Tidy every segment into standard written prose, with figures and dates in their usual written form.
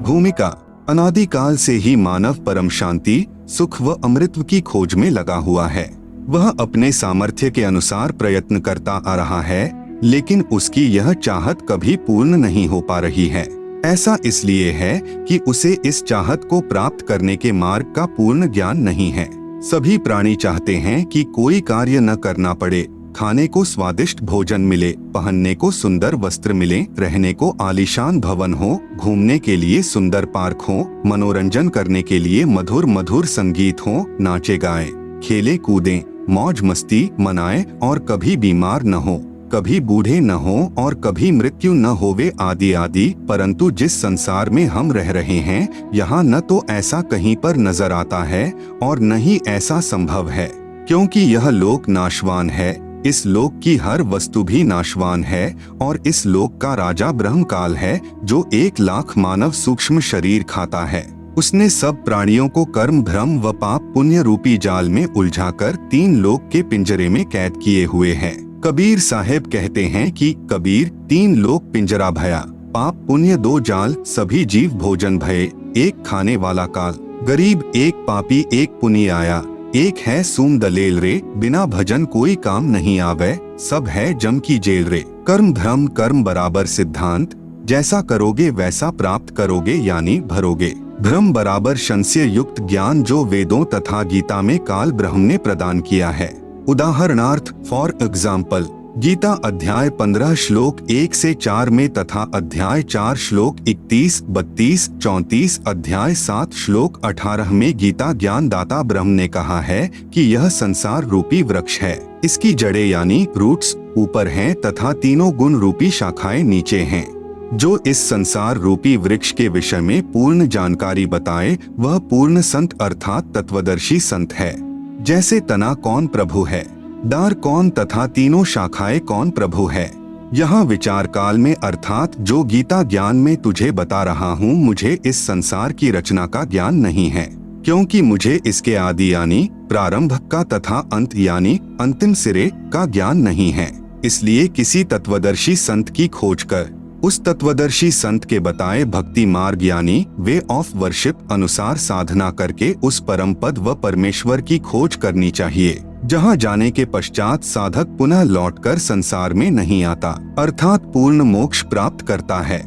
भूमिका। अनादिकाल से ही मानव परम शांति, सुख व अमृत की खोज में लगा हुआ है। वह अपने सामर्थ्य के अनुसार प्रयत्न करता आ रहा है, लेकिन उसकी यह चाहत कभी पूर्ण नहीं हो पा रही है। ऐसा इसलिए है कि उसे इस चाहत को प्राप्त करने के मार्ग का पूर्ण ज्ञान नहीं है। सभी प्राणी चाहते हैं कि कोई कार्य न करना पड़े, खाने को स्वादिष्ट भोजन मिले, पहनने को सुंदर वस्त्र मिले, रहने को आलीशान भवन हो, घूमने के लिए सुंदर पार्क हो, मनोरंजन करने के लिए मधुर मधुर संगीत हो, नाचे गाए, खेले कूदें, मौज मस्ती मनाए और कभी बीमार न हो, कभी बूढ़े न हो और कभी मृत्यु न होवे आदि आदि। परंतु जिस संसार में हम रह रहे हैं, यहाँ न तो ऐसा कहीं पर नजर आता है और न ही ऐसा संभव है, क्योंकि यह लोक नाशवान है। इस लोक की हर वस्तु भी नाशवान है और इस लोक का राजा ब्रह्मकाल है, जो 1,00,000 मानव सूक्ष्म शरीर खाता है। उसने सब प्राणियों को कर्म भ्रम व पाप पुण्य रूपी जाल में उलझाकर 3 लोक के पिंजरे में कैद किए हुए है। कबीर साहेब कहते हैं कि कबीर 3 लोक पिंजरा भया, पाप पुण्य 2 जाल, सभी जीव भोजन भये, एक खाने वाला काल, गरीब एक पापी एक पुनी आया, एक है सूम दलेल रे, बिना भजन कोई काम नहीं आवे, सब है जम की जेल रे। कर्म धर्म कर्म बराबर सिद्धांत, जैसा करोगे वैसा प्राप्त करोगे यानी भरोगे। भ्रम बराबर संशय युक्त ज्ञान जो वेदों तथा गीता में काल ब्रह्म ने प्रदान किया है। उदाहरणार्थ फॉर एग्जाम्पल, गीता अध्याय 15 श्लोक 1 से 4 में तथा अध्याय 4 श्लोक 31, 32, 34, अध्याय 7 श्लोक 18 में गीता ज्ञान दाता ब्रह्म ने कहा है कि यह संसार रूपी वृक्ष है। इसकी जड़ें यानी रूट्स ऊपर हैं तथा तीनों गुण रूपी शाखाएं नीचे हैं। जो इस संसार रूपी वृक्ष के विषय में पूर्ण जानकारी बताए वह पूर्ण संत अर्थात तत्वदर्शी संत है। जैसे तना कौन प्रभु है, डार कौन तथा तीनों शाखाएं कौन प्रभु है। यहाँ विचार काल में अर्थात जो गीता ज्ञान में तुझे बता रहा हूँ, मुझे इस संसार की रचना का ज्ञान नहीं है, क्योंकि मुझे इसके आदि यानी प्रारंभ का तथा अंत यानी अंतिम सिरे का ज्ञान नहीं है। इसलिए किसी तत्वदर्शी संत की खोज कर उस तत्वदर्शी संत के बताए भक्ति मार्ग यानी वे ऑफ वर्शिप अनुसार साधना करके उस परम पद व परमेश्वर की खोज करनी चाहिए, जहाँ जाने के पश्चात साधक पुनः लौटकर संसार में नहीं आता, अर्थात पूर्ण मोक्ष प्राप्त करता है।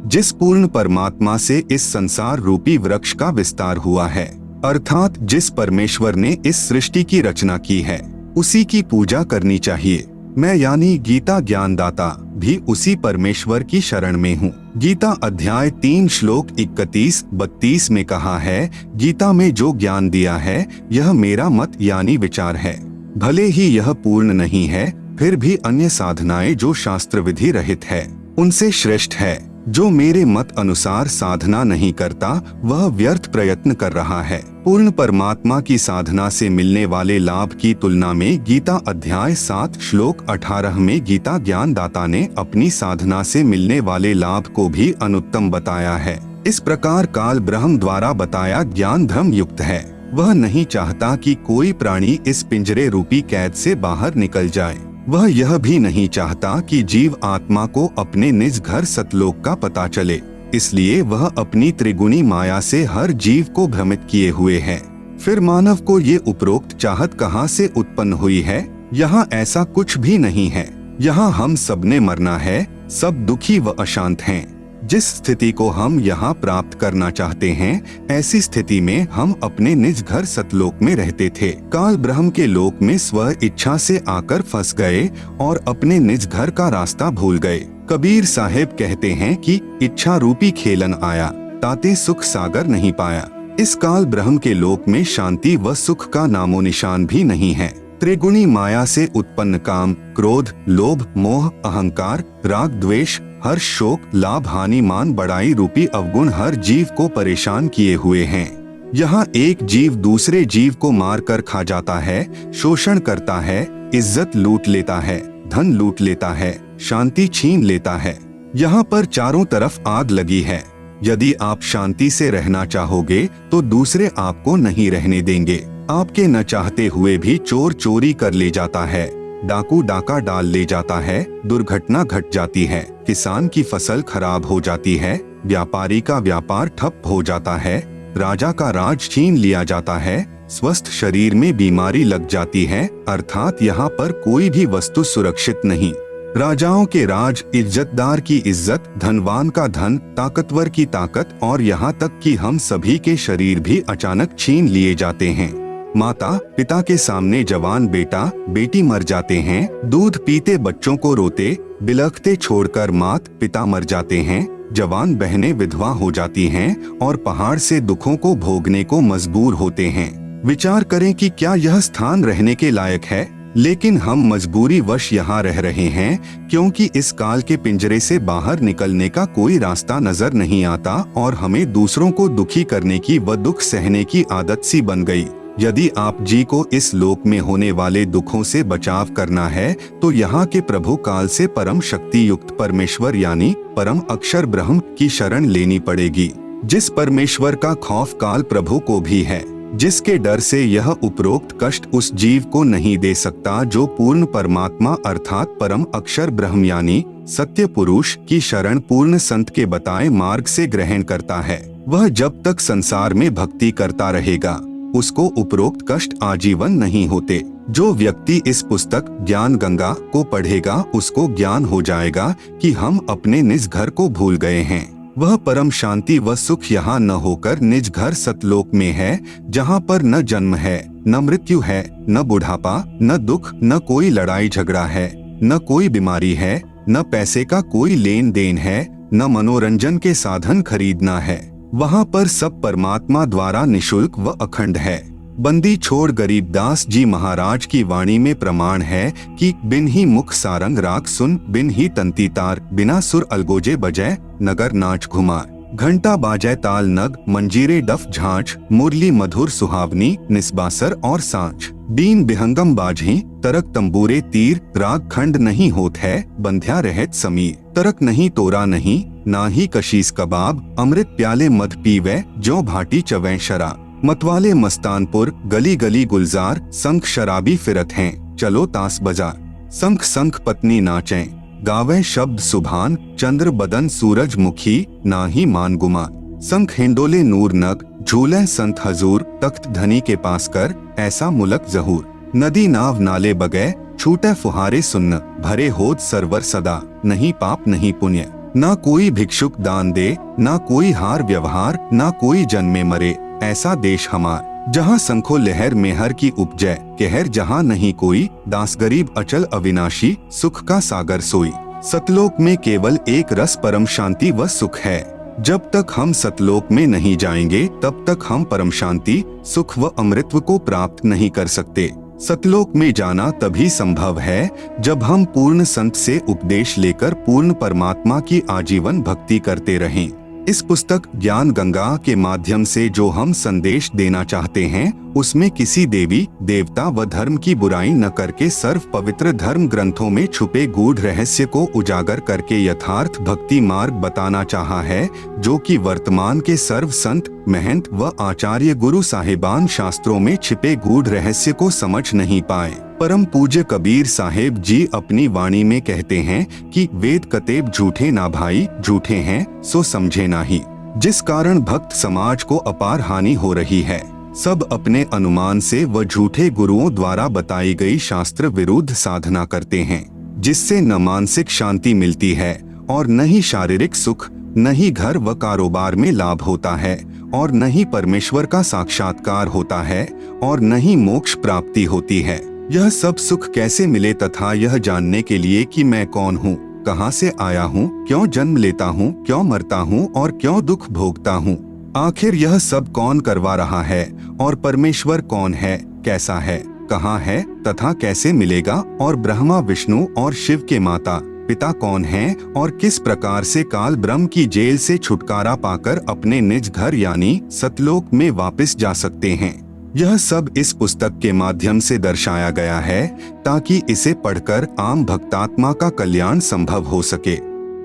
जिस पूर्ण परमात्मा से इस संसार रूपी वृक्ष का विस्तार हुआ है, अर्थात जिस परमेश्वर ने इस सृष्टि की रचना की है, उसी की पूजा करनी चाहिए। मैं यानी गीता ज्ञानदाता भी उसी परमेश्वर की शरण में हूँ। गीता अध्याय 3 श्लोक 31-32 में कहा है, गीता में जो ज्ञान दिया है यह मेरा मत यानी विचार है। भले ही यह पूर्ण नहीं है, फिर भी अन्य साधनाएं जो शास्त्र विधि रहित है उनसे श्रेष्ठ है। जो मेरे मत अनुसार साधना नहीं करता वह व्यर्थ प्रयत्न कर रहा है। पूर्ण परमात्मा की साधना से मिलने वाले लाभ की तुलना में गीता अध्याय 7 श्लोक 18 में गीता ज्ञान दाता ने अपनी साधना से मिलने वाले लाभ को भी अनुत्तम बताया है। इस प्रकार काल ब्रह्म द्वारा बताया ज्ञान धर्म युक्त है। वह नहीं चाहता कि कोई प्राणी इस पिंजरे रूपी कैद से बाहर निकल जाए। वह यह भी नहीं चाहता कि जीव आत्मा को अपने निज घर सतलोक का पता चले, इसलिए वह अपनी त्रिगुणी माया से हर जीव को भ्रमित किए हुए है। फिर मानव को ये उपरोक्त चाहत कहाँ से उत्पन्न हुई है? यहाँ ऐसा कुछ भी नहीं है। यहाँ हम सबने मरना है, सब दुखी व अशांत हैं। जिस स्थिति को हम यहाँ प्राप्त करना चाहते हैं, ऐसी स्थिति में हम अपने निज घर सतलोक में रहते थे। काल ब्रह्म के लोक में स्व इच्छा से आकर फंस गए और अपने निज घर का रास्ता भूल गए। कबीर साहेब कहते हैं कि इच्छा रूपी खेलन आया, ताते सुख सागर नहीं पाया। इस काल ब्रह्म के लोक में शांति व सुख का नामो निशान भी नहीं है। त्रिगुणी माया से उत्पन्न काम, क्रोध, लोभ, मोह, अहंकार, राग, द्वेष, हर्ष, शोक, लाभ, हानि, मान, बड़ाई रूपी अवगुण हर जीव को परेशान किए हुए हैं। यहाँ एक जीव दूसरे जीव को मार कर खा जाता है, शोषण करता है, इज्जत लूट लेता है, धन लूट लेता है, शांति छीन लेता है। यहाँ पर चारों तरफ आग लगी है। यदि आप शांति से रहना चाहोगे तो दूसरे आपको नहीं रहने देंगे। आपके न चाहते हुए भी चोर चोरी कर ले जाता है, डाकू डाका डाल ले जाता है, दुर्घटना घट जाती है, किसान की फसल खराब हो जाती है, व्यापारी का व्यापार ठप हो जाता है, राजा का राज छीन लिया जाता है, स्वस्थ शरीर में बीमारी लग जाती है, अर्थात यहाँ पर कोई भी वस्तु सुरक्षित नहीं। राजाओं के राज, इज्जतदार की इज्जत, धनवान का धन, ताकतवर की ताकत और यहाँ तक कि हम सभी के शरीर भी अचानक छीन लिए जाते हैं। माता पिता के सामने जवान बेटा बेटी मर जाते हैं, दूध पीते बच्चों को रोते बिलखते छोड़कर मात पिता मर जाते हैं, जवान बहनें विधवा हो जाती हैं और पहाड़ से दुखों को भोगने को मजबूर होते हैं। विचार करें कि क्या यह स्थान रहने के लायक है, लेकिन हम मजबूरी वश यहाँ रह रहे हैं क्योंकि इस काल के पिंजरे से बाहर निकलने का कोई रास्ता नजर नहीं आता और हमें दूसरों को दुखी करने की व दुख सहने की आदत सी बन गई। यदि आप जी को इस लोक में होने वाले दुखों से बचाव करना है तो यहाँ के प्रभु काल से परम शक्ति युक्त परमेश्वर यानी परम अक्षर ब्रह्म की शरण लेनी पड़ेगी, जिस परमेश्वर का खौफ काल प्रभु को भी है, जिसके डर से यह उपरोक्त कष्ट उस जीव को नहीं दे सकता जो पूर्ण परमात्मा अर्थात परम अक्षर ब्रह्म यानी सत्य पुरुष की शरण पूर्ण संत के बताए मार्ग से ग्रहण करता है। वह जब तक संसार में भक्ति करता रहेगा उसको उपरोक्त कष्ट आजीवन नहीं होते। जो व्यक्ति इस पुस्तक ज्ञान गंगा को पढ़ेगा उसको ज्ञान हो जाएगा कि हम अपने निज घर को भूल गए हैं। वह परम शांति व सुख यहाँ न होकर निज घर सतलोक में है, जहाँ पर न जन्म है, न मृत्यु है, न बुढ़ापा, न दुख, न कोई लड़ाई झगड़ा है, न कोई बीमारी है, न पैसे का कोई लेन देन है, न मनोरंजन के साधन खरीदना है। वहाँ पर सब परमात्मा द्वारा निशुल्क व अखंड है। बंदी छोड़ गरीबदास जी महाराज की वाणी में प्रमाण है कि बिन ही मुख सारंग राग सुन, बिन ही तंती तार, बिना सुर अलगोजे बजै, नगर नाच घुमा, घंटा बाजै ताल नग, मंजीरे डफ झांझ, मुरली मधुर सुहावनी, निस्बासर और सांझ, बीन बिहंगम बाझी, तरक तंबूरे तीर, राग खंड नहीं होत है, बंध्या रहत समीर, तरक नहीं तोरा नहीं, ना ही कशीस कबाब, अमृत प्याले मध पीवे, जो भाटी चवै शराब, मतवाले मस्तानपुर, गली गली गुलजार, संख शराबी फिरत हैं, चलो तास बाजार, संख संख पत्नी नाचें, गावे शब्द सुभान, चंद्र बदन सूरज मुखी, ना ही मान गुमा, संख हिंडोले नूर नग, झूले संत हजूर, तख्त धनी के पास कर, ऐसा मुलक जहूर, नदी नाव नाले बगै, छूटे फुहारे सुन्न, भरे होद सरवर सदा, नहीं पाप नहीं पुण्य, ना कोई भिक्षुक दान दे, ना कोई हार व्यवहार, ना कोई जन्मे मरे, ऐसा देश हमार, जहाँ संखो लहर मेहर की उपजय, कहर जहाँ नहीं कोई, दास गरीब अचल अविनाशी, सुख का सागर सोई। सतलोक में केवल एक रस परम शांति व सुख है। जब तक हम सतलोक में नहीं जाएंगे तब तक हम परम शांति, सुख व अमृतत्व को प्राप्त नहीं कर सकते। सतलोक में जाना तभी संभव है जब हम पूर्ण संत से उपदेश लेकर पूर्ण परमात्मा की आजीवन भक्ति करते रहें। इस पुस्तक ज्ञान गंगा के माध्यम से जो हम संदेश देना चाहते हैं उसमें किसी देवी देवता व धर्म की बुराई न करके सर्व पवित्र धर्म ग्रंथों में छुपे गूढ़ रहस्य को उजागर करके यथार्थ भक्ति मार्ग बताना चाहा है, जो कि वर्तमान के सर्व संत महंत व आचार्य गुरु साहिबान शास्त्रों में छिपे गूढ़ रहस्य को समझ नहीं पाए। परम पूज्य कबीर साहेब जी अपनी वाणी में कहते हैं कि वेद कतेब झूठे ना भाई, झूठे हैं सो समझे नाही, जिस कारण भक्त समाज को अपार हानि हो रही है। सब अपने अनुमान से व झूठे गुरुओं द्वारा बताई गई शास्त्र विरुद्ध साधना करते हैं, जिससे न मानसिक शांति मिलती है और न ही शारीरिक सुख, न ही घर व कारोबार में लाभ होता है और न ही परमेश्वर का साक्षात्कार होता है और न ही मोक्ष प्राप्ति होती है। यह सब सुख कैसे मिले तथा यह जानने के लिए कि मैं कौन हूँ, कहाँ से आया हूँ, क्यों जन्म लेता हूँ, क्यों मरता हूँ और क्यों दुख भोगता हूँ, आखिर यह सब कौन करवा रहा है और परमेश्वर कौन है, कैसा है, कहाँ है तथा कैसे मिलेगा और ब्रह्मा विष्णु और शिव के माता पिता कौन हैं और किस प्रकार से काल ब्रह्म की जेल से छुटकारा पाकर अपने निज घर यानी सतलोक में वापस जा सकते हैं। यह सब इस पुस्तक के माध्यम से दर्शाया गया है ताकि इसे पढ़कर आम भक्तात्मा का कल्याण संभव हो सके।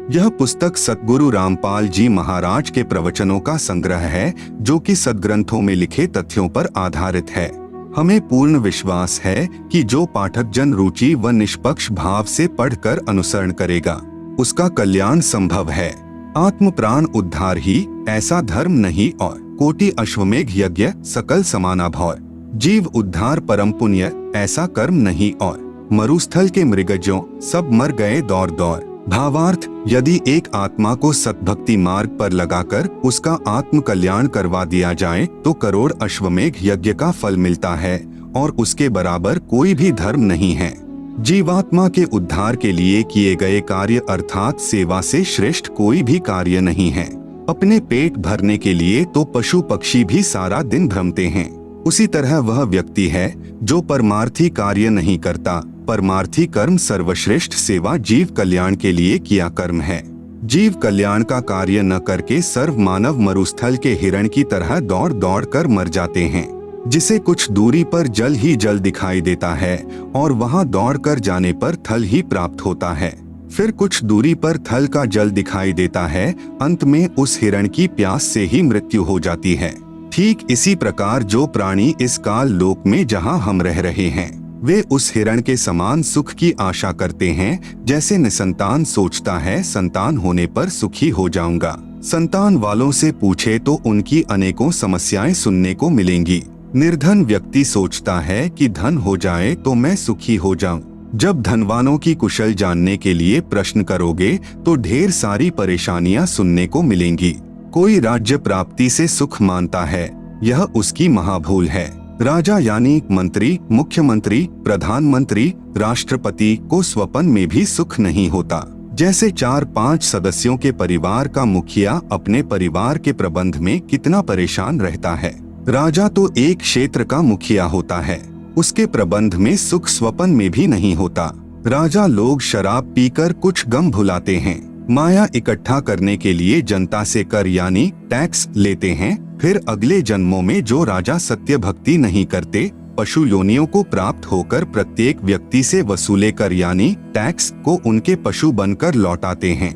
यह पुस्तक सतगुरु रामपाल जी महाराज के प्रवचनों का संग्रह है जो कि सदग्रंथों में लिखे तथ्यों पर आधारित है। हमें पूर्ण विश्वास है कि जो पाठक जन रुचि व निष्पक्ष भाव से पढ़कर अनुसरण करेगा उसका कल्याण संभव है। आत्म प्राण उद्धार ही ऐसा धर्म नहीं और कोटि अश्वमेघ यज्ञ सकल समाना भय। जीव उद्धार परम पुण्य ऐसा कर्म नहीं और मरुस्थल के मृगजों सब मर गए दौड़ दौड़। भावार्थ, यदि एक आत्मा को सतभक्ति मार्ग पर लगाकर उसका आत्म कल्याण करवा दिया जाए तो करोड़ अश्वमेघ यज्ञ का फल मिलता है और उसके बराबर कोई भी धर्म नहीं है। जीवात्मा के उद्धार के लिए किए गए कार्य अर्थात सेवा से श्रेष्ठ कोई भी कार्य नहीं है। अपने पेट भरने के लिए तो पशु पक्षी भी सारा दिन भ्रमते हैं, उसी तरह वह व्यक्ति है जो परमार्थी कार्य नहीं करता। परमार्थी कर्म सर्वश्रेष्ठ सेवा जीव कल्याण के लिए किया कर्म है। जीव कल्याण का कार्य न करके सर्व मानव मरुस्थल के हिरण की तरह दौड़ दौड़ कर मर जाते हैं, जिसे कुछ दूरी पर जल ही जल दिखाई देता है और वहां दौड़ कर जाने पर थल ही प्राप्त होता है। फिर कुछ दूरी पर थल का जल दिखाई देता है, अंत में उस हिरण की प्यास से ही मृत्यु हो जाती है। ठीक इसी प्रकार जो प्राणी इस काल लोक में जहां हम रह रहे हैं वे उस हिरण के समान सुख की आशा करते हैं, जैसे निसंतान सोचता है संतान होने पर सुखी हो जाऊंगा। संतान वालों से पूछे तो उनकी अनेकों समस्याएं सुनने को मिलेंगी। निर्धन व्यक्ति सोचता है कि धन हो जाए तो मैं सुखी हो जाऊं। जब धनवानों की कुशल जानने के लिए प्रश्न करोगे तो ढेर सारी परेशानियां सुनने को मिलेंगी। कोई राज्य प्राप्ति से सुख मानता है, यह उसकी महाभूल है। राजा यानी मंत्री, मुख्यमंत्री, प्रधानमंत्री, राष्ट्रपति को स्वप्न में भी सुख नहीं होता। जैसे 4-5 सदस्यों के परिवार का मुखिया अपने परिवार के प्रबंध में कितना परेशान रहता है। राजा तो एक क्षेत्र का मुखिया होता है, उसके प्रबंध में सुख स्वप्न में भी नहीं होता। राजा लोग शराब पीकर कुछ गम भुलाते हैं, माया इकट्ठा करने के लिए जनता से कर यानी टैक्स लेते हैं। फिर अगले जन्मों में जो राजा सत्य भक्ति नहीं करते, पशु योनियों को प्राप्त होकर प्रत्येक व्यक्ति से वसूले कर यानी टैक्स को उनके पशु बनकर लौटाते हैं।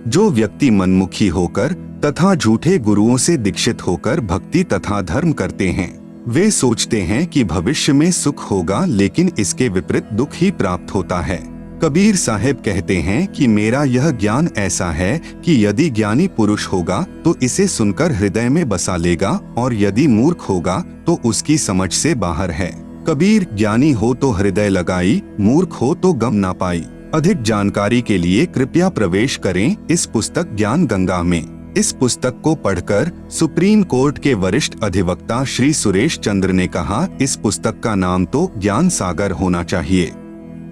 जो व्यक्ति मनमुखी होकर तथा झूठे गुरुओं से दीक्षित होकर भक्ति तथा धर्म करते हैं, वे सोचते हैं कि भविष्य में सुख होगा, लेकिन इसके विपरीत दुख ही प्राप्त होता है। कबीर साहब कहते हैं कि मेरा यह ज्ञान ऐसा है कि यदि ज्ञानी पुरुष होगा तो इसे सुनकर हृदय में बसा लेगा और यदि मूर्ख होगा तो उसकी समझ से बाहर है। कबीर, ज्ञानी हो तो हृदय लगाई, मूर्ख हो तो गम ना पाई। अधिक जानकारी के लिए कृपया प्रवेश करें इस पुस्तक ज्ञान गंगा में। इस पुस्तक को पढ़कर सुप्रीम कोर्ट के वरिष्ठ अधिवक्ता श्री सुरेश चंद्र ने कहा, इस पुस्तक का नाम तो ज्ञान सागर होना चाहिए।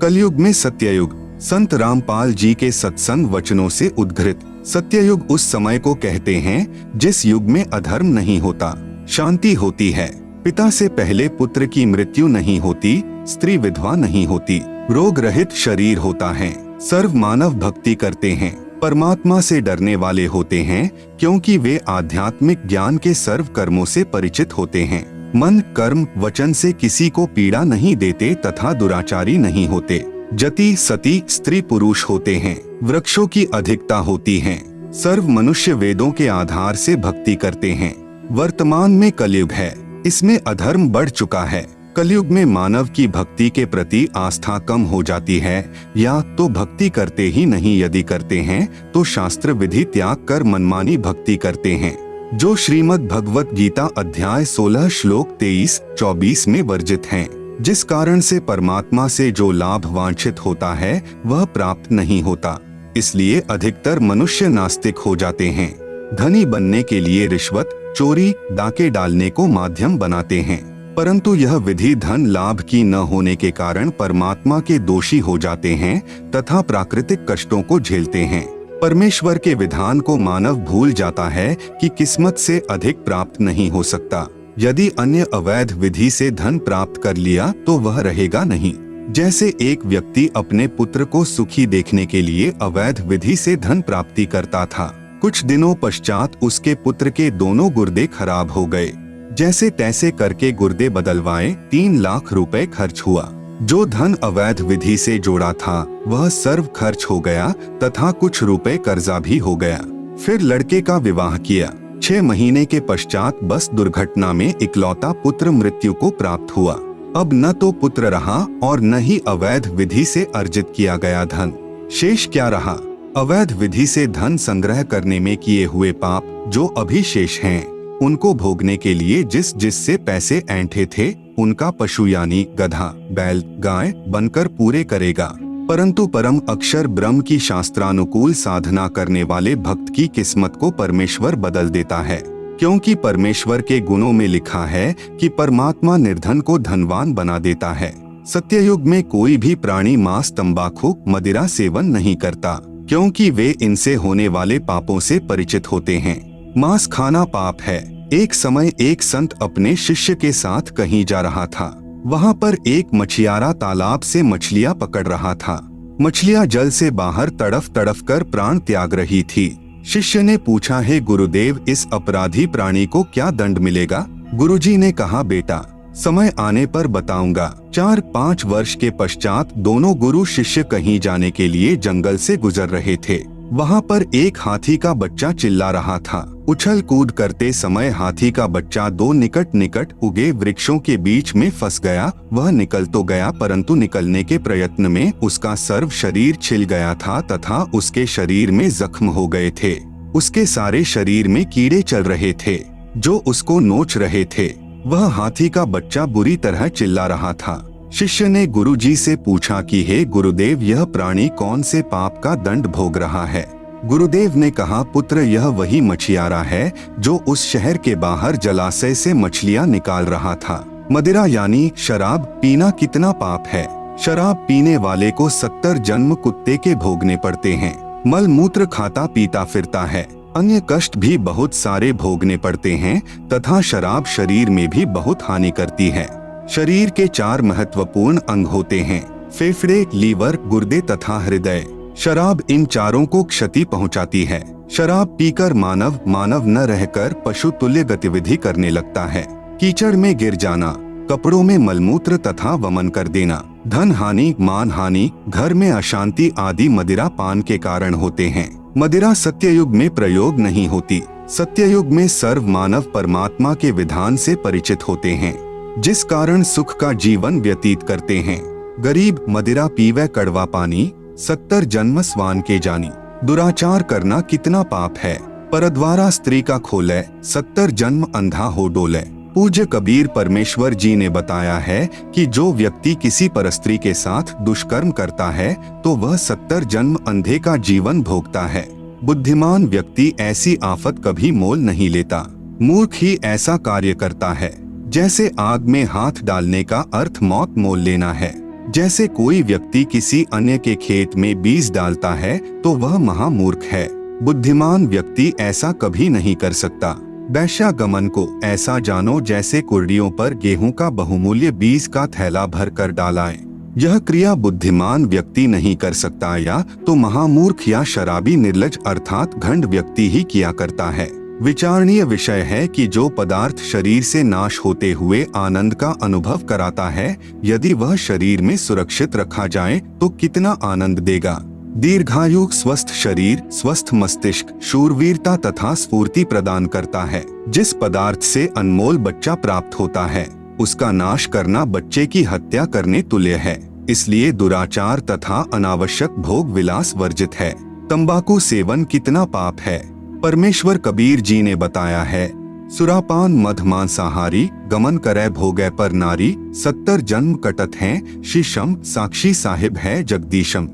कलयुग में सत्ययुग। संत रामपाल जी के सत्संग वचनों से उद्घृत। सत्ययुग उस समय को कहते हैं जिस युग में अधर्म नहीं होता, शांति होती है, पिता से पहले पुत्र की मृत्यु नहीं होती, स्त्री विधवा नहीं होती, रोग रहित शरीर होता है, सर्व मानव भक्ति करते हैं, परमात्मा से डरने वाले होते हैं क्योंकि वे आध्यात्मिक ज्ञान के सर्व कर्मों से परिचित होते हैं, मन कर्म वचन से किसी को पीड़ा नहीं देते तथा दुराचारी नहीं होते, जति सती स्त्री पुरुष होते हैं, वृक्षों की अधिकता होती है, सर्व मनुष्य वेदों के आधार से भक्ति करते हैं। वर्तमान में कलयुग है, इसमें अधर्म बढ़ चुका है। कलयुग में मानव की भक्ति के प्रति आस्था कम हो जाती है, या तो भक्ति करते ही नहीं, यदि करते हैं तो शास्त्र विधि त्याग कर मनमानी भक्ति करते हैं, जो श्रीमद् भगवत गीता अध्याय 16 श्लोक 23-24 में वर्जित हैं, जिस कारण से परमात्मा से जो लाभ वांछित होता है वह प्राप्त नहीं होता। इसलिए अधिकतर मनुष्य नास्तिक हो जाते हैं। धनी बनने के लिए रिश्वत, चोरी, डाके डालने को माध्यम बनाते हैं, परंतु यह विधि धन लाभ की न होने के कारण परमात्मा के दोषी हो जाते हैं तथा प्राकृतिक कष्टों को झेलते हैं। परमेश्वर के विधान को मानव भूल जाता है कि किस्मत से अधिक प्राप्त नहीं हो सकता। यदि अन्य अवैध विधि से धन प्राप्त कर लिया तो वह रहेगा नहीं। जैसे एक व्यक्ति अपने पुत्र को सुखी देखने के लिए अवैध विधि से धन प्राप्ति करता था, कुछ दिनों पश्चात उसके पुत्र के दोनों गुर्दे खराब हो गए। जैसे तैसे करके गुर्दे बदलवाए 3 लाख रुपए खर्च हुआ। जो धन अवैध विधि से जोड़ा था वह सर्व खर्च हो गया तथा कुछ रुपए कर्जा भी हो गया। फिर लड़के का विवाह किया। 6 महीने के पश्चात बस दुर्घटना में इकलौता पुत्र मृत्यु को प्राप्त हुआ। अब न तो पुत्र रहा और न ही अवैध विधि से अर्जित किया गया धन। शेष क्या रहा? अवैध विधि से धन संग्रह करने में किए हुए पाप जो अभी शेष हैं, उनको भोगने के लिए जिससे पैसे ऐंठे थे, उनका पशु यानी गधा, बैल, गाय बनकर पूरे करेगा। परंतु परम अक्षर ब्रह्म की शास्त्रानुकूल साधना करने वाले भक्त की किस्मत को परमेश्वर बदल देता है, क्योंकि परमेश्वर के गुणों में लिखा है कि परमात्मा निर्धन को धनवान बना देता है। सत्ययुग में कोई भी प्राणी मांस, तंबाकू, मदिरा सेवन नहीं करता, क्योंकि वे इनसे होने वाले पापों से परिचित होते हैं। मांस खाना पाप है। एक समय एक संत अपने शिष्य के साथ कहीं जा रहा था। वहाँ पर एक मछियारा तालाब से मछलियाँ पकड़ रहा था। मछलियाँ जल से बाहर तड़फ तड़फ कर प्राण त्याग रही थी। शिष्य ने पूछा, हे गुरुदेव, इस अपराधी प्राणी को क्या दंड मिलेगा? गुरुजी ने कहा, बेटा समय आने पर बताऊंगा। 4-5 वर्ष के पश्चात दोनों गुरु शिष्य कहीं जाने के लिए जंगल से गुजर रहे थे। वहाँ पर एक हाथी का बच्चा चिल्ला रहा था। उछल कूद करते समय हाथी का बच्चा 2 निकट उगे वृक्षों के बीच में फंस गया। वह निकल तो गया, परंतु निकलने के प्रयत्न में उसका सर्व शरीर छिल गया था तथा उसके शरीर में जख्म हो गए थे। उसके सारे शरीर में कीड़े चल रहे थे जो उसको नोच रहे थे। वह हाथी का बच्चा बुरी तरह चिल्ला रहा था। शिष्य ने गुरुजी से पूछा कि हे गुरुदेव, यह प्राणी कौन से पाप का दंड भोग रहा है? गुरुदेव ने कहा, पुत्र, यह वही मछियारा है जो उस शहर के बाहर जलाशय से मछलियां निकाल रहा था। मदिरा यानी शराब पीना कितना पाप है। शराब पीने वाले को 70 जन्म कुत्ते के भोगने पड़ते हैं। मल मूत्र खाता पीता फिरता है। अन्य कष्ट भी बहुत सारे भोगने पड़ते हैं तथा शराब शरीर में भी बहुत हानि करती है। शरीर के 4 महत्वपूर्ण अंग होते हैं, फेफड़े, लीवर, गुर्दे तथा हृदय। शराब इन चारों को क्षति पहुंचाती है। शराब पीकर मानव न रहकर पशु तुल्य गतिविधि करने लगता है। कीचड़ में गिर जाना, कपड़ों में मलमूत्र तथा वमन कर देना, धन हानि, मान हानि, घर में अशांति आदि मदिरा पान के कारण होते हैं। मदिरा सत्ययुग में प्रयोग नहीं होती। सत्ययुग में सर्व मानव परमात्मा के विधान से परिचित होते हैं, जिस कारण सुख का जीवन व्यतीत करते हैं। गरीब मदिरा पीवे कड़वा पानी, 70 जन्म स्वान के जानी। दुराचार करना कितना पाप है। परद्वारा स्त्री का खोले, 70 जन्म अंधा हो डोले। पूज्य कबीर परमेश्वर जी ने बताया है कि जो व्यक्ति किसी परस्त्री के साथ दुष्कर्म करता है तो वह 70 जन्म अंधे का जीवन भोगता है। बुद्धिमान व्यक्ति ऐसी आफत कभी मोल नहीं लेता। मूर्ख ही ऐसा कार्य करता है। जैसे आग में हाथ डालने का अर्थ मौत मोल लेना है। जैसे कोई व्यक्ति किसी अन्य के खेत में बीज डालता है तो वह महामूर्ख है। बुद्धिमान व्यक्ति ऐसा कभी नहीं कर सकता। वैश्यागमन को ऐसा जानो जैसे कुर्डियों पर गेहूं का बहुमूल्य बीज का थैला भर कर डालाएं। यह क्रिया बुद्धिमान व्यक्ति नहीं कर सकता, या तो महामूर्ख या शराबी निर्लज अर्थात घंड व्यक्ति ही किया करता है। विचारणीय विषय है कि जो पदार्थ शरीर से नाश होते हुए आनंद का अनुभव कराता है, यदि वह शरीर में सुरक्षित रखा जाए तो कितना आनंद देगा। दीर्घायु, स्वस्थ शरीर, स्वस्थ मस्तिष्क, शूरवीरता तथा स्फूर्ति प्रदान करता है। जिस पदार्थ से अनमोल बच्चा प्राप्त होता है, उसका नाश करना बच्चे की हत्या करने तुल्य है। इसलिए दुराचार तथा अनावश्यक भोग विलास वर्जित है। तंबाकू सेवन कितना पाप है। परमेश्वर कबीर जी ने बताया है, सुरापान मध मांसाहारी, गमन करे भोगे पर नारी, 70 जन्म कटत हैं, शीशम साक्षी साहिब है जगदीशम।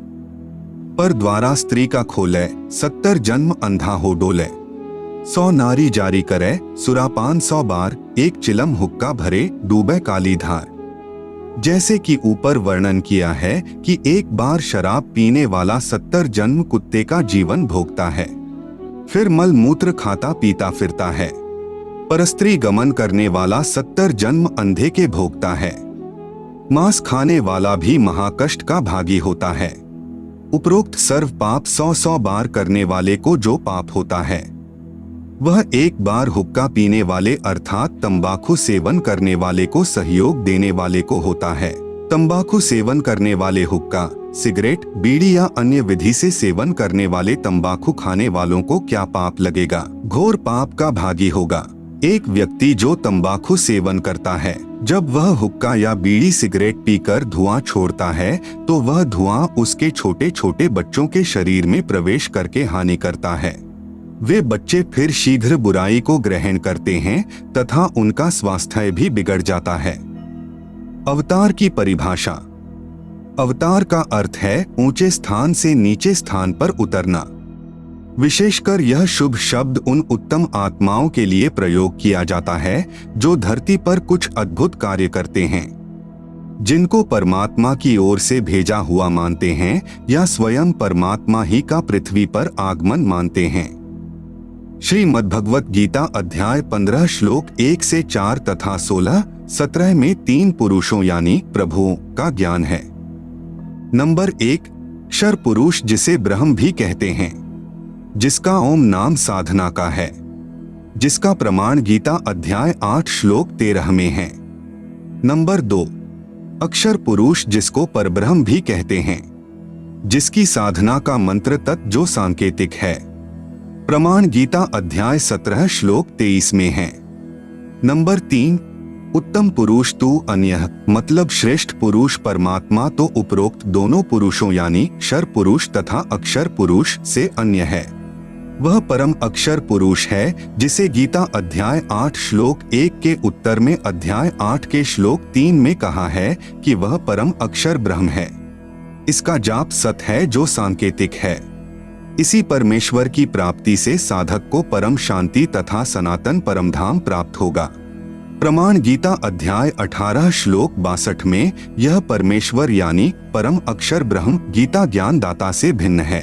पर द्वारा स्त्री का खोले, 70 जन्म अंधा हो डोले। 100 नारी जारी करे, सुरापान 100 बार, एक चिलम हुक्का भरे, डूबे काली धार। जैसे कि ऊपर वर्णन किया है कि एक बार शराब पीने वाला 70 जन्म कुत्ते का जीवन भोगता है, फिर मल मूत्र खाता पीता फिरता है। परस्त्री गमन करने वाला 70 जन्म अंधे के भोगता है। मांस खाने वाला भी महाकष्ट का भागी होता है। उपरोक्त सर्व पाप 100 बार करने वाले को जो पाप होता है, वह एक बार हुक्का पीने वाले अर्थात तंबाकू सेवन करने वाले को सहयोग देने वाले को होता है। तंबाकू सेवन करने वाले हुक्का, सिगरेट, बीड़ी या अन्य विधि से सेवन करने वाले तंबाकू खाने वालों को क्या पाप लगेगा? घोर पाप का भागी होगा। एक व्यक्ति जो तंबाकू सेवन करता है जब वह हुक्का या बीड़ी सिगरेट पीकर धुआं छोड़ता है तो वह धुआं उसके छोटे छोटे बच्चों के शरीर में प्रवेश करके हानि करता है। वे बच्चे फिर शीघ्र बुराई को ग्रहण करते हैं तथा उनका स्वास्थ्य भी बिगड़ जाता है। अवतार की परिभाषा। अवतार का अर्थ है ऊंचे स्थान से नीचे स्थान पर उतरना। विशेषकर यह शुभ शब्द उन उत्तम आत्माओं के लिए प्रयोग किया जाता है जो धरती पर कुछ अद्भुत कार्य करते हैं, जिनको परमात्मा की ओर से भेजा हुआ मानते हैं या स्वयं परमात्मा ही का पृथ्वी पर आगमन मानते हैं। श्रीमद् भगवत गीता अध्याय 15 श्लोक 1 से 4 तथा 16-17 में 3 पुरुषों यानी प्रभुओं का ज्ञान है। नंबर 1, क्षर पुरुष जिसे ब्रह्म भी कहते हैं, जिसका ओम नाम साधना का है, जिसका प्रमाण गीता अध्याय 8 श्लोक 13 में है। नंबर 2, अक्षर पुरुष जिसको परब्रह्म भी कहते हैं, जिसकी साधना का मंत्र तत् जो सांकेतिक है, प्रमाण गीता अध्याय 17 श्लोक 23 में है। नंबर 3, उत्तम पुरुष तू अन्यः मतलब श्रेष्ठ पुरुष परमात्मा तो उपरोक्त दोनों पुरुषों यानी क्षर पुरुष तथा अक्षर पुरुष से अन्य है। वह परम अक्षर पुरुष है जिसे गीता अध्याय 8 श्लोक 1 के उत्तर में अध्याय 8 के श्लोक 3 में कहा है कि वह परम अक्षर ब्रह्म है। इसका जाप सत है जो सांकेतिक है। इसी परमेश्वर की प्राप्ति से साधक को परम शांति तथा सनातन परमधाम प्राप्त होगा। प्रमाण गीता अध्याय 18 श्लोक 62 में यह परमेश्वर यानी परम अक्षर ब्रह्म गीता ज्ञान दाता से भिन्न है।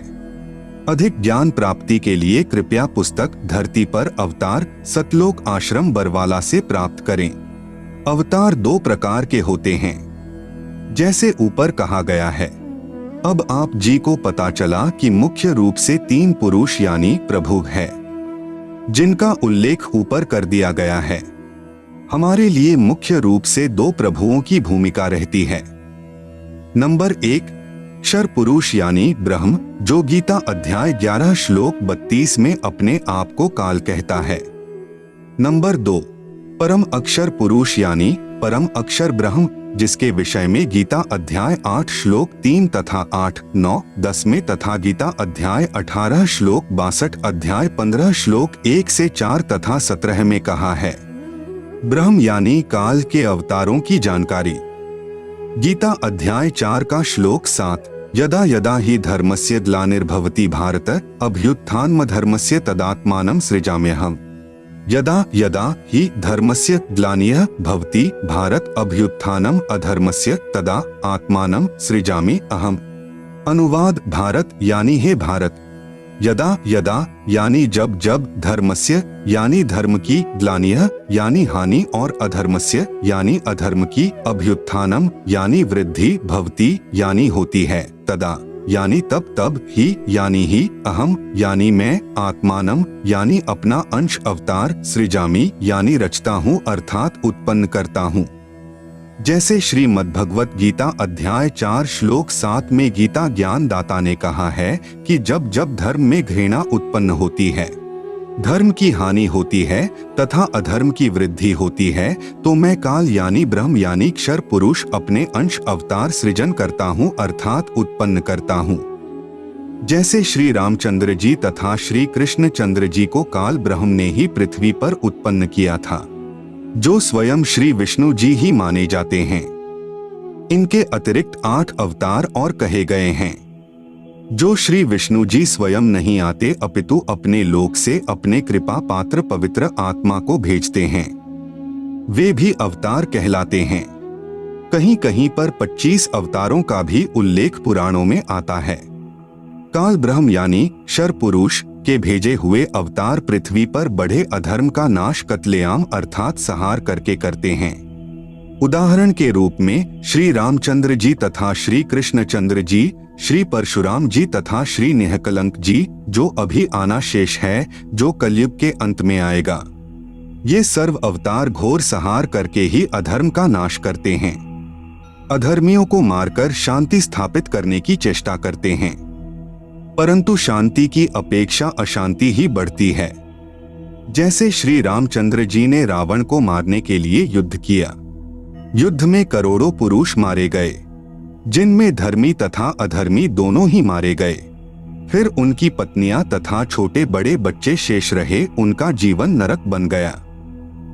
अधिक ज्ञान प्राप्ति के लिए कृपया पुस्तक धरती पर अवतार सतलोक आश्रम बरवाला से प्राप्त करें। अवतार 2 प्रकार के होते हैं, जैसे ऊपर कहा गया है। अब आप जी को पता चला कि मुख्य रूप से 3 पुरुष यानी प्रभु है, जिनका उल्लेख ऊपर कर दिया गया है। हमारे लिए मुख्य रूप से 2 प्रभुओं की भूमिका रहती है। नंबर 1, क्षर पुरुष यानी ब्रह्म जो गीता अध्याय 11 श्लोक 32 में अपने आप को काल कहता है। नंबर 2, परम अक्षर पुरुष यानी परम अक्षर ब्रह्म जिसके विषय में गीता अध्याय 8 श्लोक 3 तथा 8, 9, 10 में तथा गीता अध्याय 18 श्लोक 62 अध्याय 15 श्लोक 1 से 4 तथा 17 में कहा है। ब्रह्म यानी काल के अवतारों की जानकारी। गीता अध्याय 4 का श्लोक 7, यदा यदा हि धर्मस्य ग्लानिर्भवति भारत अभ्युत्थानमधर्मस्य तदात्मानं सृजाम्यहम्। यदा यदा हि धर्मस्य ग्लानिः भवति भारत अभ्युत्थानम् अधर्मस्य तदा आत्मानं सृजामि अहम्। अनुवाद भारत यानी हे भारत, यदा यदा यानी जब जब, धर्मस्य यानी धर्म की, ग्लानियः यानी हानि और अधर्मस्य यानी अधर्म की, अभ्युत्थानम यानी वृद्धि, भवति यानी होती है, तदा यानी तब तब, ही यानी ही, अहम यानी मैं, आत्मानम यानी अपना अंश, अवतार, सृजामि यानी रचता हूँ अर्थात उत्पन्न करता हूँ। जैसे श्रीमद् भगवत गीता अध्याय 4 श्लोक 7 में गीता ज्ञान दाता ने कहा है कि जब जब धर्म में घृणा उत्पन्न होती है, धर्म की हानि होती है तथा अधर्म की वृद्धि होती है, तो मैं काल यानी ब्रह्म यानी क्षर पुरुष अपने अंश अवतार सृजन करता हूँ अर्थात उत्पन्न करता हूँ। जैसे श्री रामचंद्र जी तथा श्री कृष्ण चंद्र जी को काल ब्रह्म ने ही पृथ्वी पर उत्पन्न किया था, जो स्वयं श्री विष्णु जी ही माने जाते हैं। इनके अतिरिक्त 8 अवतार और कहे गए हैं, जो श्री विष्णु जी स्वयं नहीं आते अपितु अपने लोक से अपने कृपा पात्र पवित्र आत्मा को भेजते हैं। वे भी अवतार कहलाते हैं। कहीं कहीं पर 25 अवतारों का भी उल्लेख पुराणों में आता है। काल ब्रह्म यानी क्षर पुरुष के भेजे हुए अवतार पृथ्वी पर बढ़े अधर्म का नाश कत्लेआम अर्थात संहार करके करते हैं। उदाहरण के रूप में श्री रामचंद्र जी तथा श्री कृष्णचंद्र जी, श्री परशुराम जी तथा श्री निहकलंक जी, जो अभी आना शेष है, जो कलयुग के अंत में आएगा। ये सर्व अवतार घोर संहार करके ही अधर्म का नाश करते हैं, अधर्मियों को मारकर शांति स्थापित करने की चेष्टा करते हैं। परंतु शांति की अपेक्षा अशांति ही बढ़ती है। जैसे श्री रामचंद्र जी ने रावण को मारने के लिए युद्ध किया, युद्ध में करोड़ों पुरुष मारे गए, जिनमें धर्मी तथा अधर्मी दोनों ही मारे गए। फिर उनकी पत्नियां तथा छोटे बड़े बच्चे शेष रहे, उनका जीवन नरक बन गया।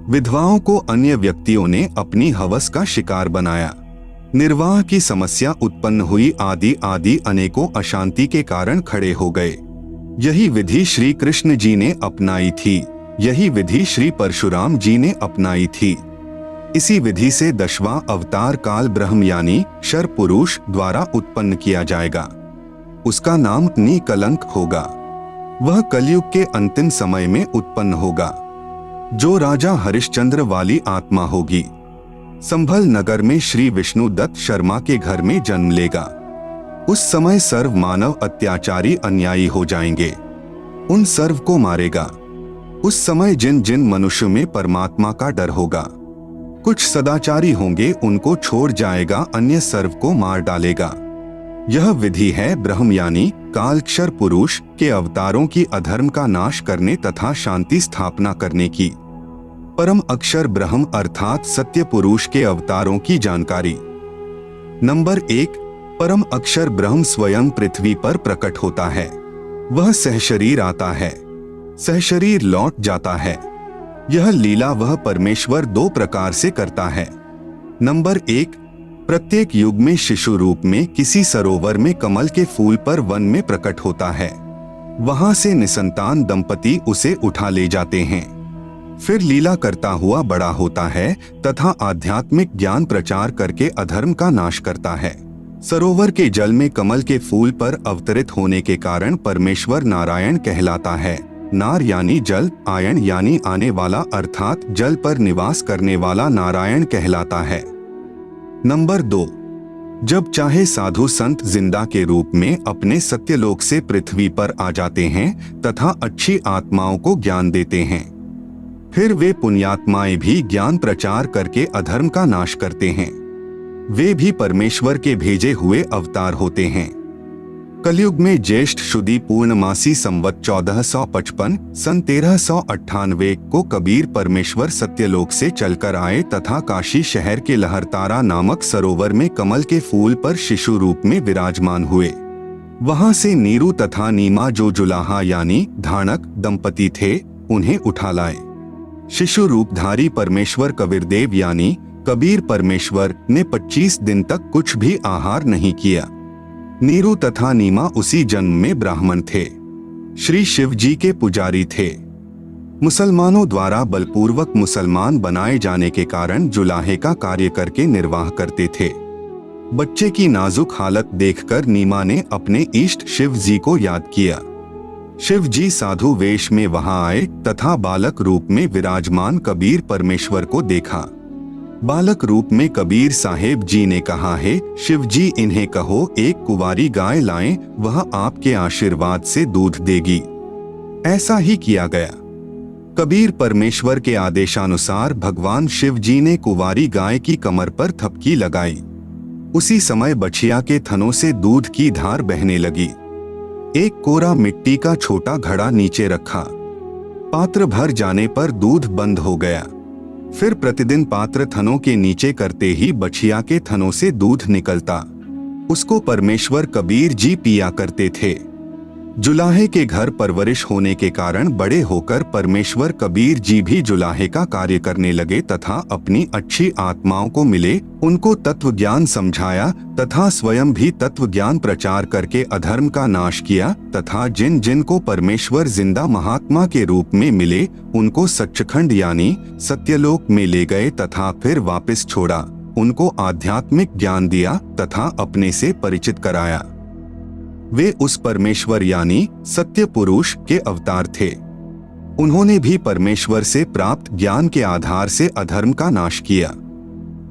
विधवाओं को अन्य व्यक्तियों ने अपनी हवस का शिकार बनाया। निर्वाह की समस्या उत्पन्न हुई, आदि अनेकों अशांति के कारण खड़े हो गए। यही विधि श्री कृष्ण जी ने अपनाई थी, यही विधि श्री परशुराम जी ने अपनाई थी। इसी विधि से 10वां अवतार काल ब्रह्म यानी क्षर पुरुष द्वारा उत्पन्न किया जाएगा। उसका नाम निकलंक होगा। वह कलयुग के अंतिम समय में उत्पन्न होगा, जो राजा हरिश्चंद्र वाली आत्मा होगी। संभल नगर में श्री विष्णु दत्त शर्मा के घर में जन्म लेगा। उस समय सर्व मानव अत्याचारी अन्यायी हो जाएंगे, उन सर्व को मारेगा। उस समय जिन जिन मनुष्य में परमात्मा का डर होगा, कुछ सदाचारी होंगे, उनको छोड़ जाएगा, अन्य सर्व को मार डालेगा। यह विधि है ब्रह्म यानी कालक्षर पुरुष के अवतारों की अधर्म का नाश करने तथा शांति स्थापना करने की। परम अक्षर ब्रह्म अर्थात सत्य पुरुष के अवतारों की जानकारी। नंबर 1, परम अक्षर ब्रह्म स्वयं पृथ्वी पर प्रकट होता है। वह सहशरीर आता है, सहशरीर लौट जाता है। यह लीला वह परमेश्वर 2 प्रकार से करता है। नंबर 1, प्रत्येक युग में शिशु रूप में किसी सरोवर में कमल के फूल पर वन में प्रकट होता है। वहां से निसंतान दंपति उसे उठा ले जाते हैं। फिर लीला करता हुआ बड़ा होता है तथा आध्यात्मिक ज्ञान प्रचार करके अधर्म का नाश करता है। सरोवर के जल में कमल के फूल पर अवतरित होने के कारण परमेश्वर नारायण कहलाता है। नार यानी जल, आयन यानी आने वाला, अर्थात जल पर निवास करने वाला नारायण कहलाता है। नंबर 2, जब चाहे साधु संत जिंदा के रूप में अपने सत्यलोक से पृथ्वी पर आ जाते हैं तथा अच्छी आत्माओं को ज्ञान देते हैं। फिर वे पुण्यात्माएं भी ज्ञान प्रचार करके अधर्म का नाश करते हैं। वे भी परमेश्वर के भेजे हुए अवतार होते हैं। कलयुग में ज्येष्ठ शुदी पूर्णमासी संवत 1455 सन 1398 को कबीर परमेश्वर सत्यलोक से चलकर आए तथा काशी शहर के लहरतारा नामक सरोवर में कमल के फूल पर शिशु रूप में विराजमान हुए। वहां से नीरू तथा नीमा जो जुलाहा यानी धानक दंपति थे, उन्हें उठा लाए। शिशु रूपधारी परमेश्वर कबीरदेव यानी कबीर परमेश्वर ने 25 दिन तक कुछ भी आहार नहीं किया। नीरू तथा नीमा उसी जन्म में ब्राह्मण थे, श्री शिव जी के पुजारी थे। मुसलमानों द्वारा बलपूर्वक मुसलमान बनाए जाने के कारण जुलाहे का कार्य करके निर्वाह करते थे। बच्चे की नाजुक हालत देखकर नीमा ने अपने इष्ट शिव जी को याद किया। शिव जी साधु वेश में वहां आए तथा बालक रूप में विराजमान कबीर परमेश्वर को देखा। बालक रूप में कबीर साहेब जी ने कहा, है शिव जी, इन्हें कहो एक कुंवारी गाय लाएं, वह आपके आशीर्वाद से दूध देगी। ऐसा ही किया गया। कबीर परमेश्वर के आदेशानुसार भगवान शिव जी ने कुंवारी गाय की कमर पर थपकी लगाई। उसी समय बछिया के थनों से दूध की धार बहने लगी। एक कोरा मिट्टी का छोटा घड़ा नीचे रखा। पात्र भर जाने पर दूध बंद हो गया। फिर प्रतिदिन पात्र थनों के नीचे करते ही बछिया के थनों से दूध निकलता। उसको परमेश्वर कबीर जी पिया करते थे। जुलाहे के घर परवरिश होने के कारण बड़े होकर परमेश्वर कबीर जी भी जुलाहे का कार्य करने लगे तथा अपनी अच्छी आत्माओं को मिले, उनको तत्व ज्ञान समझाया तथा स्वयं भी तत्व ज्ञान प्रचार करके अधर्म का नाश किया तथा जिन जिन को परमेश्वर जिंदा महात्मा के रूप में मिले उनको सच्चखंड यानी सत्यलोक में ले गए तथा फिर वापस छोड़ा। उनको आध्यात्मिक ज्ञान दिया तथा अपने से परिचित कराया। वे उस परमेश्वर यानी सत्य पुरुष के अवतार थे। उन्होंने भी परमेश्वर से प्राप्त ज्ञान के आधार से अधर्म का नाश किया।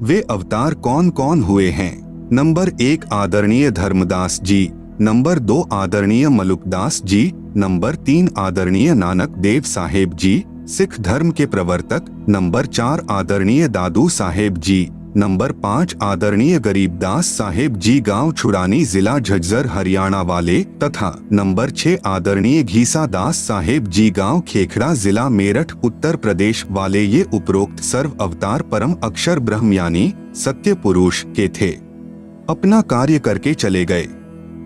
वे अवतार कौन कौन हुए हैं? नंबर 1 आदरणीय धर्मदास जी, नंबर 2 आदरणीय मलुकदास जी, नंबर 3 आदरणीय नानक देव साहेब जी, सिख धर्म के प्रवर्तक, नंबर 4 आदरणीय दादू साहेब जी, नंबर 5 आदरणीय गरीबदास साहेब जी गांव छुड़ानी जिला झज्जर हरियाणा वाले तथा नंबर 6 आदरणीय घीसा दास साहेब जी गांव खेखड़ा जिला मेरठ उत्तर प्रदेश वाले। ये उपरोक्त सर्व अवतार परम अक्षर ब्रह्म यानी सत्य पुरुष के थे। अपना कार्य करके चले गए,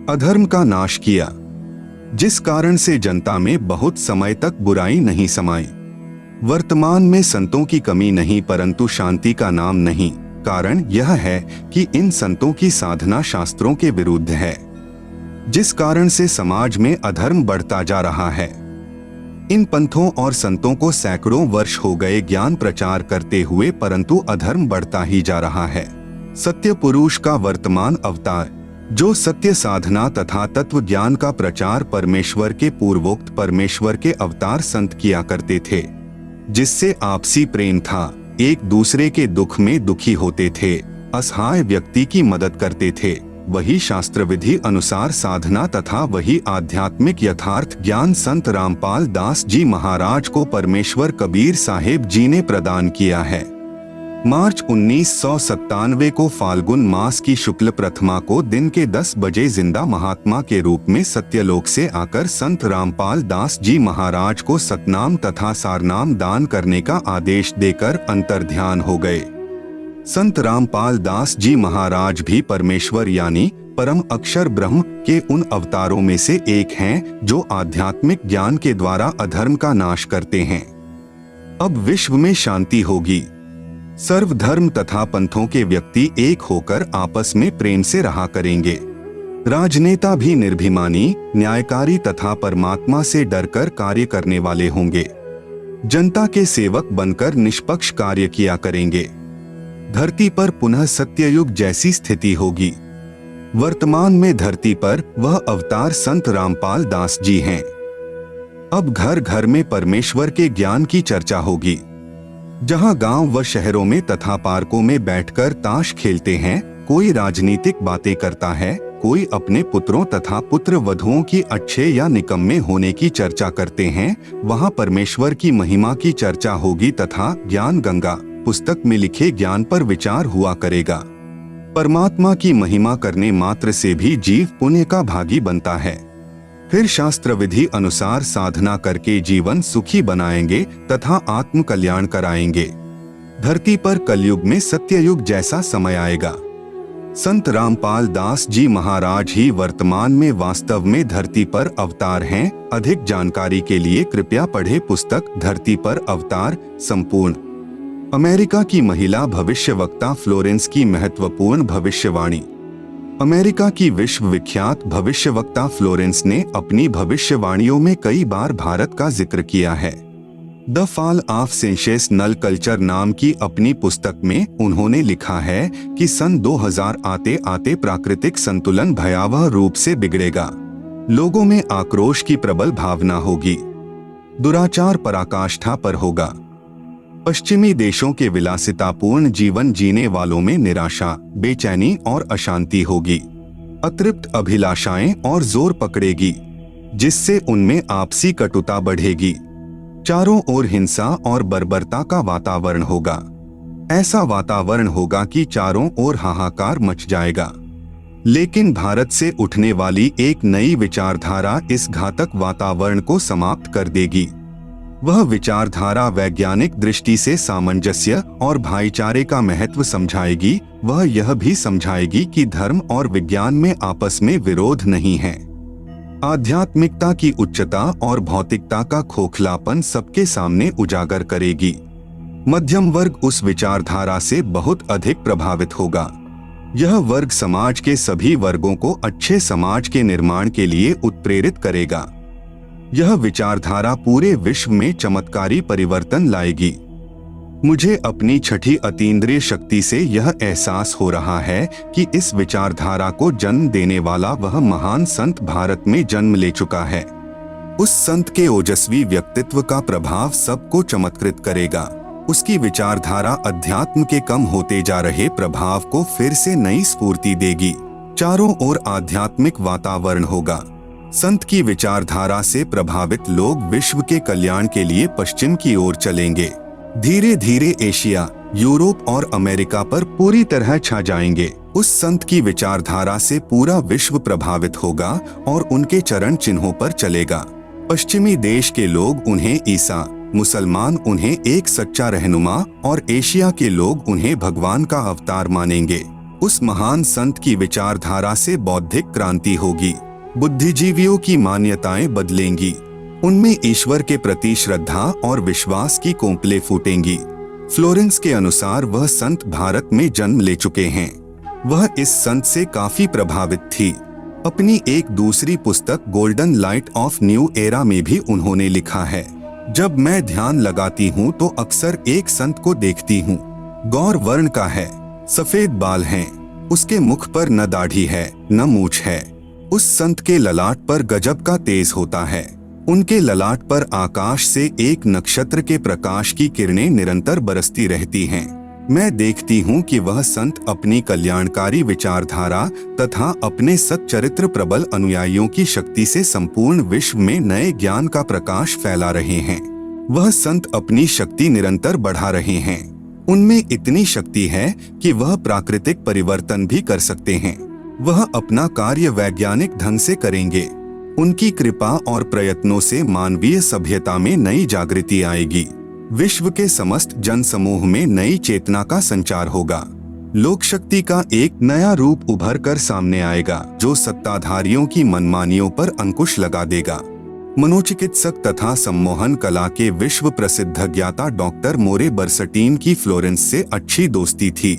अधर्म का नाश किया, जिस कारण से जनता में बहुत समय तक बुराई नहीं समाई। वर्तमान में संतों की कमी नहीं परंतु शांति का नाम नहीं। कारण यह है कि इन संतों की साधना शास्त्रों के विरुद्ध है, जिस कारण से समाज में अधर्म बढ़ता जा रहा है। इन पंथों और संतों को सैकड़ों वर्ष हो गए ज्ञान प्रचार करते हुए परंतु अधर्म बढ़ता ही जा रहा है। सत्य पुरुष का वर्तमान अवतार, जो सत्य साधना तथा तत्व ज्ञान का प्रचार परमेश्वर के पूर्वोक्त परमेश्वर के अवतार संत किया करते थे, जिससे आपसी प्रेम था, एक दूसरे के दुख में दुखी होते थे, असहाय व्यक्ति की मदद करते थे, वही शास्त्र विधि अनुसार साधना तथा वही आध्यात्मिक यथार्थ ज्ञान संत रामपाल दास जी महाराज को परमेश्वर कबीर साहेब जी ने प्रदान किया है। मार्च 1997 को फाल्गुन मास की शुक्ल प्रथमा को दिन के 10 बजे जिंदा महात्मा के रूप में सत्यलोक से आकर संत रामपाल दास जी महाराज को सतनाम तथा सारनाम दान करने का आदेश देकर अंतर्ध्यान हो गए। संत रामपाल दास जी महाराज भी परमेश्वर यानी परम अक्षर ब्रह्म के उन अवतारों में से एक हैं जो आध्यात्मिक ज्ञान के द्वारा अधर्म का नाश करते हैं। अब विश्व में शांति होगी। सर्वधर्म तथा पंथों के व्यक्ति एक होकर आपस में प्रेम से रहा करेंगे। राजनेता भी निर्भिमानी, न्यायकारी तथा परमात्मा से डरकर कार्य करने वाले होंगे। जनता के सेवक बनकर निष्पक्ष कार्य किया करेंगे। धरती पर पुनः सत्ययुग जैसी स्थिति होगी। वर्तमान में धरती पर वह अवतार संत रामपाल दास जी हैं। अब घर घर में परमेश्वर के ज्ञान की चर्चा होगी। जहां गांव व शहरों में तथा पार्कों में बैठकर ताश खेलते हैं, कोई राजनीतिक बातें करता है, कोई अपने पुत्रों तथा पुत्र वधुओं की अच्छे या निकम्मे होने की चर्चा करते हैं, वहां परमेश्वर की महिमा की चर्चा होगी तथा ज्ञान गंगा पुस्तक में लिखे ज्ञान पर विचार हुआ करेगा। परमात्मा की महिमा करने मात्र से भी जीव पुण्य का भागी बनता है। फिर शास्त्र विधि अनुसार साधना करके जीवन सुखी बनाएंगे तथा आत्म कल्याण कराएंगे। धरती पर कलयुग में सत्ययुग जैसा समय आएगा। संत रामपाल दास जी महाराज ही वर्तमान में वास्तव में धरती पर अवतार हैं। अधिक जानकारी के लिए कृपया पढ़े पुस्तक धरती पर अवतार संपूर्ण। अमेरिका की महिला भविष्यवक्ता फ्लोरेंस की महत्वपूर्ण भविष्यवाणी। अमेरिका की विश्वविख्यात भविष्यवक्ता फ्लोरेंस ने अपनी भविष्यवाणियों में कई बार भारत का जिक्र किया है। The fall of sensational culture नाम की अपनी पुस्तक में उन्होंने लिखा है कि सन 2000 आते आते प्राकृतिक संतुलन भयावह रूप से बिगड़ेगा। लोगों में आक्रोश की प्रबल भावना होगी। दुराचार पराकाष्ठा पर होगा। पश्चिमी देशों के विलासितापूर्ण जीवन जीने वालों में निराशा, बेचैनी और अशांति होगी। अतृप्त अभिलाषाएं और जोर पकड़ेगी, जिससे उनमें आपसी कटुता बढ़ेगी। चारों ओर हिंसा और बर्बरता का वातावरण होगा। ऐसा वातावरण होगा कि चारों ओर हाहाकार मच जाएगा। लेकिन भारत से उठने वाली एक नई विचारधारा इस घातक वातावरण को समाप्त कर देगी। वह विचारधारा वैज्ञानिक दृष्टि से सामंजस्य और भाईचारे का महत्व समझाएगी। वह यह भी समझाएगी कि धर्म और विज्ञान में आपस में विरोध नहीं है। आध्यात्मिकता की उच्चता और भौतिकता का खोखलापन सबके सामने उजागर करेगी। मध्यम वर्ग उस विचारधारा से बहुत अधिक प्रभावित होगा। यह वर्ग समाज के सभी वर्गों को अच्छे समाज के निर्माण के लिए उत्प्रेरित करेगा। यह विचारधारा पूरे विश्व में चमत्कारी परिवर्तन लाएगी। मुझे अपनी छठी अतीन्द्रिय शक्ति से यह एहसास हो रहा है कि इस विचारधारा को जन्म देने वाला वह महान संत भारत में जन्म ले चुका है। उस संत के ओजस्वी व्यक्तित्व का प्रभाव सबको चमत्कृत करेगा। उसकी विचारधारा अध्यात्म के कम होते जा रहे प्रभाव को फिर से नई स्फूर्ति देगी। चारों ओर आध्यात्मिक वातावरण होगा। संत की विचारधारा से प्रभावित लोग विश्व के कल्याण के लिए पश्चिम की ओर चलेंगे। धीरे धीरे एशिया, यूरोप और अमेरिका पर पूरी तरह छा जाएंगे। उस संत की विचारधारा से पूरा विश्व प्रभावित होगा और उनके चरण चिन्हों पर चलेगा। पश्चिमी देश के लोग उन्हें ईसा, मुसलमान उन्हें एक सच्चा रहनुमा और एशिया के लोग उन्हें भगवान का अवतार मानेंगे। उस महान संत की विचारधारा से बौद्धिक क्रांति होगी। बुद्धिजीवियों की मान्यताएं बदलेंगी। उनमें ईश्वर के प्रति श्रद्धा और विश्वास की कोंपलें फूटेंगी। फ्लोरेंस के अनुसार वह संत भारत में जन्म ले चुके हैं। वह इस संत से काफी प्रभावित थी। अपनी एक दूसरी पुस्तक golden light of new era में भी उन्होंने लिखा है, जब मैं ध्यान लगाती हूँ तो अक्सर एक संत को देखती हूँ। गौर वर्ण का है, सफेद बाल हैं, उसके मुख पर न दाढ़ी है न मूछ है। उस संत के ललाट पर गजब का तेज होता है। उनके ललाट पर आकाश से एक नक्षत्र के प्रकाश की किरणें निरंतर बरसती रहती हैं। मैं देखती हूँ कि वह संत अपनी कल्याणकारी विचारधारा तथा अपने सच्चरित्र प्रबल अनुयायियों की शक्ति से संपूर्ण विश्व में नए ज्ञान का प्रकाश फैला रहे हैं। वह संत अपनी शक्ति निरंतर बढ़ा रहे हैं। उनमें इतनी शक्ति है कि वह प्राकृतिक परिवर्तन भी कर सकते हैं। वह अपना कार्य वैज्ञानिक ढंग से करेंगे। उनकी कृपा और प्रयत्नों से मानवीय सभ्यता में नई जागृति आएगी। विश्व के समस्त जन समूह में नई चेतना का संचार होगा। लोक शक्ति का एक नया रूप उभर कर सामने आएगा, जो सत्ताधारियों की मनमानियों पर अंकुश लगा देगा। मनोचिकित्सक तथा सम्मोहन कला के विश्व प्रसिद्ध ज्ञाता डॉक्टर मोरे बर्सटीन की फ्लोरेंस से अच्छी दोस्ती थी।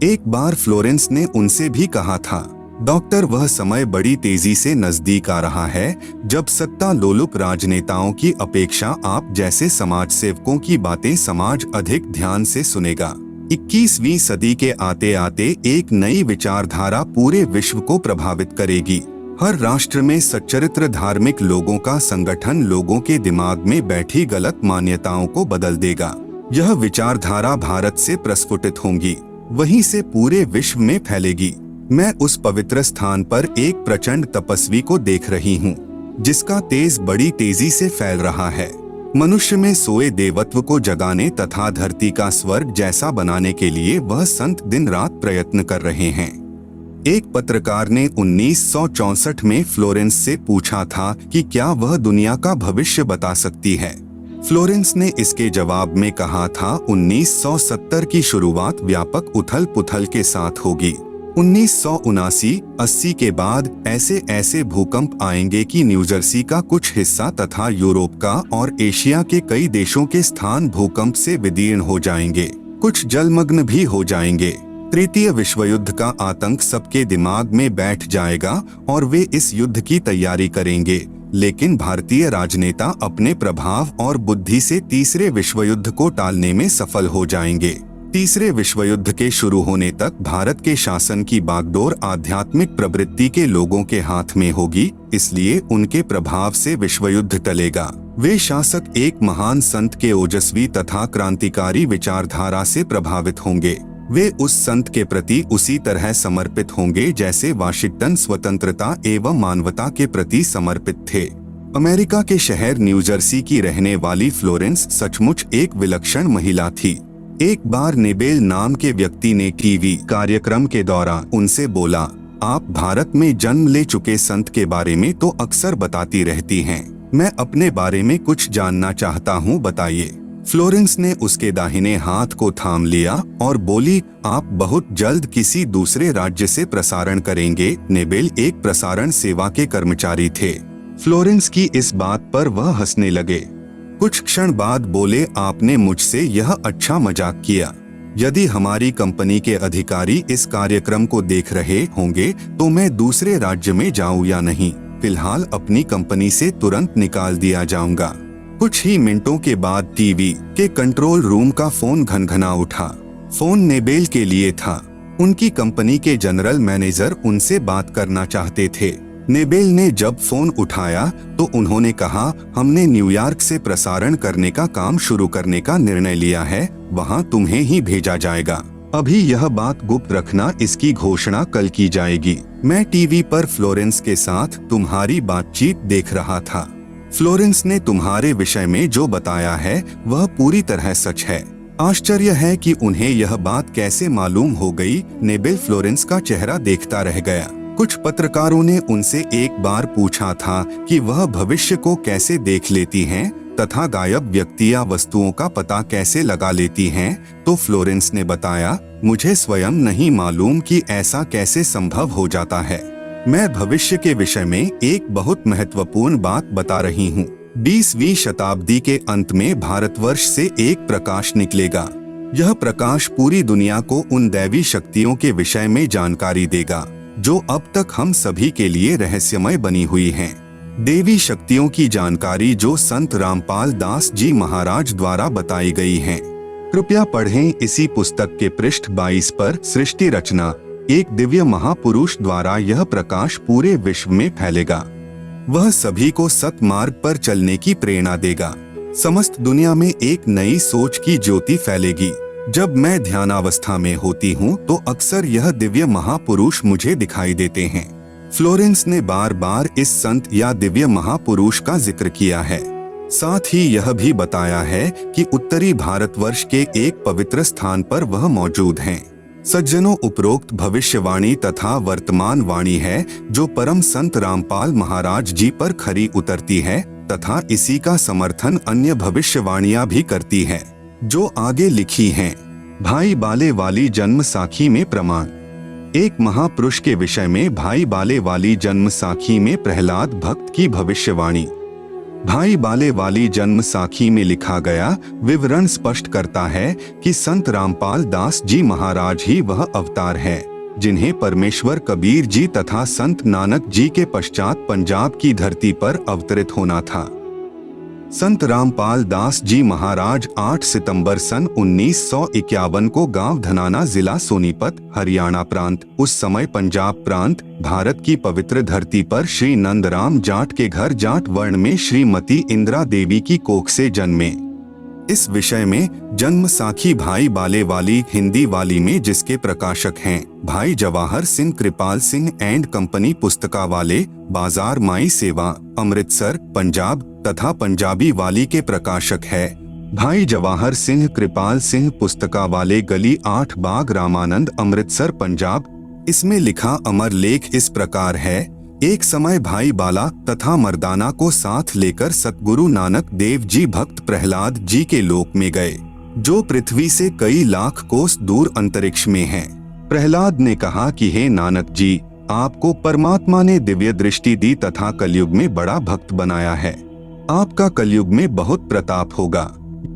एक बार फ्लोरेंस ने उनसे भी कहा था, डॉक्टर, वह समय बड़ी तेजी से नजदीक आ रहा है जब सत्ता लोलुप राजनेताओं की अपेक्षा आप जैसे समाज सेवकों की बातें समाज अधिक ध्यान से सुनेगा। 21वीं सदी के आते आते एक नई विचारधारा पूरे विश्व को प्रभावित करेगी। हर राष्ट्र में सच्चरित्र धार्मिक लोगों का संगठन लोगों के दिमाग में बैठी गलत मान्यताओं को बदल देगा। यह विचारधारा भारत से प्रस्फुटित होंगी, वहीं से पूरे विश्व में फैलेगी। मैं उस पवित्र स्थान पर एक प्रचंड तपस्वी को देख रही हूँ, जिसका तेज बड़ी तेजी से फैल रहा है। मनुष्य में सोए देवत्व को जगाने तथा धरती का स्वर्ग जैसा बनाने के लिए वह संत दिन रात प्रयत्न कर रहे हैं। एक पत्रकार ने 1964 में फ्लोरेंस से पूछा था कि क्या वह दुनिया का भविष्य बता सकती है। फ्लोरेंस ने इसके जवाब में कहा था, 1970 की शुरुआत व्यापक उथल पुथल के साथ होगी। 1979-80 के बाद ऐसे भूकंप आएंगे कि न्यूजर्सी का कुछ हिस्सा तथा यूरोप का और एशिया के कई देशों के स्थान भूकंप से विदीर्ण हो जाएंगे। कुछ जलमग्न भी हो जाएंगे। तृतीय विश्व युद्ध का आतंक सबके दिमाग में बैठ जाएगा और वे इस युद्ध की तैयारी करेंगे, लेकिन भारतीय राजनेता अपने प्रभाव और बुद्धि से तीसरे विश्व युद्ध को टालने में सफल हो जाएंगे। तीसरे विश्व युद्ध के शुरू होने तक भारत के शासन की बागडोर आध्यात्मिक प्रवृत्ति के लोगों के हाथ में होगी, इसलिए उनके प्रभाव से विश्व युद्ध टलेगा। वे शासक एक महान संत के ओजस्वी तथा क्रांतिकारी विचारधारा से प्रभावित होंगे। वे उस संत के प्रति उसी तरह समर्पित होंगे जैसे वाशिंगटन स्वतंत्रता एवं मानवता के प्रति समर्पित थे। अमेरिका के शहर न्यूजर्सी की रहने वाली फ्लोरेंस सचमुच एक विलक्षण महिला थी। एक बार नेबेल नाम के व्यक्ति ने टीवी कार्यक्रम के दौरान उनसे बोला, आप भारत में जन्म ले चुके संत के बारे में तो अक्सर बताती रहती हैं, मैं अपने बारे में कुछ जानना चाहता हूँ, बताइए। फ्लोरेंस ने उसके दाहिने हाथ को थाम लिया और बोली, आप बहुत जल्द किसी दूसरे राज्य से प्रसारण करेंगे। नेबेल एक प्रसारण सेवा के कर्मचारी थे। फ्लोरेंस की इस बात पर वह हंसने लगे। कुछ क्षण बाद बोले, आपने मुझसे यह अच्छा मजाक किया। यदि हमारी कंपनी के अधिकारी इस कार्यक्रम को देख रहे होंगे तो मैं दूसरे राज्य में जाऊं या नहीं, फिलहाल अपनी कंपनी से तुरंत निकाल दिया जाऊंगा। कुछ ही मिनटों के बाद टीवी के कंट्रोल रूम का फोन घनघना उठा। फोन नेबेल के लिए था। उनकी कंपनी के जनरल मैनेजर उनसे बात करना चाहते थे। नेबेल ने जब फोन उठाया तो उन्होंने कहा, हमने न्यूयॉर्क से प्रसारण करने का काम शुरू करने का निर्णय लिया है, वहां तुम्हें ही भेजा जाएगा। अभी यह बात गुप्त रखना, इसकी घोषणा कल की जाएगी। मैं टीवी पर फ्लोरेंस के साथ तुम्हारी बातचीत देख रहा था। फ्लोरेंस ने तुम्हारे विषय में जो बताया है वह पूरी तरह सच है। आश्चर्य है कि उन्हें यह बात कैसे मालूम हो गई। नेबेल फ्लोरेंस का चेहरा देखता रह गया। कुछ पत्रकारों ने उनसे एक बार पूछा था कि वह भविष्य को कैसे देख लेती हैं। तथा गायब व्यक्ति या वस्तुओं का पता कैसे लगा लेती हैं? तो फ्लोरेंस ने बताया, मुझे स्वयं नहीं मालूम कि ऐसा कैसे संभव हो जाता है। मैं भविष्य के विषय में एक बहुत महत्वपूर्ण बात बता रही हूँ। 20वीं शताब्दी के अंत में भारतवर्ष से एक प्रकाश निकलेगा। यह प्रकाश पूरी दुनिया को उन दैवी शक्तियों के विषय में जानकारी देगा जो अब तक हम सभी के लिए रहस्यमय बनी हुई हैं। देवी शक्तियों की जानकारी जो संत रामपाल दास जी महाराज द्वारा बताई गई हैं। कृपया पढ़ें इसी पुस्तक के पृष्ठ 22 पर सृष्टि रचना, एक दिव्य महापुरुष द्वारा यह प्रकाश पूरे विश्व में फैलेगा। वह सभी को सतमार्ग पर चलने की प्रेरणा देगा। समस्त दुनिया में एक नई सोच की ज्योति फैलेगी। जब मैं ध्यानावस्था में होती हूँ तो अक्सर यह दिव्य महापुरुष मुझे दिखाई देते हैं। फ्लोरेंस ने बार बार इस संत या दिव्य महापुरुष का जिक्र किया है। साथ ही यह भी बताया है कि उत्तरी भारतवर्ष के एक पवित्र स्थान पर वह मौजूद हैं। सज्जनों, उपरोक्त भविष्यवाणी तथा वर्तमान वाणी है जो परम संत रामपाल महाराज जी पर खरी उतरती है तथा इसी का समर्थन अन्य भविष्यवाणियां भी करती है जो आगे लिखी हैं। भाई बाले वाली जन्म साखी में प्रमाण। एक महापुरुष के विषय में भाई बाले वाली जन्म साखी में प्रहलाद भक्त की भविष्यवाणी। भाई बाले वाली जन्म साखी में लिखा गया विवरण स्पष्ट करता है कि संत रामपाल दास जी महाराज ही वह अवतार है जिन्हें परमेश्वर कबीर जी तथा संत नानक जी के पश्चात पंजाब की धरती पर अवतरित होना था। संत रामपाल दास जी महाराज 8 सितंबर सन 1951 को गांव धनाना, जिला सोनीपत, हरियाणा प्रांत, उस समय पंजाब प्रांत, भारत की पवित्र धरती पर श्री नंदराम जाट के घर जाट वर्ण में श्रीमती इंदिरा देवी की कोख से जन्मे। इस विषय में जन्म साखी भाई बाले वाली हिंदी वाली में जिसके प्रकाशक हैं भाई जवाहर सिंह कृपाल सिंह एंड कंपनी पुस्तका वाले, बाजार माई सेवा, अमृतसर, पंजाब तथा पंजाबी वाली के प्रकाशक है भाई जवाहर सिंह कृपाल सिंह पुस्तका वाले, गली 8 बाग रामानंद, अमृतसर, पंजाब। इसमें लिखा अमर लेख इस प्रकार है। एक समय भाई बाला तथा मर्दाना को साथ लेकर सतगुरु नानक देव जी भक्त प्रहलाद जी के लोक में गए जो पृथ्वी से कई लाख कोस दूर अंतरिक्ष में है। प्रहलाद ने कहा कि हे नानक जी, आपको परमात्मा ने दिव्य दृष्टि दी तथा कलयुग में बड़ा भक्त बनाया है। आपका कलयुग में बहुत प्रताप होगा।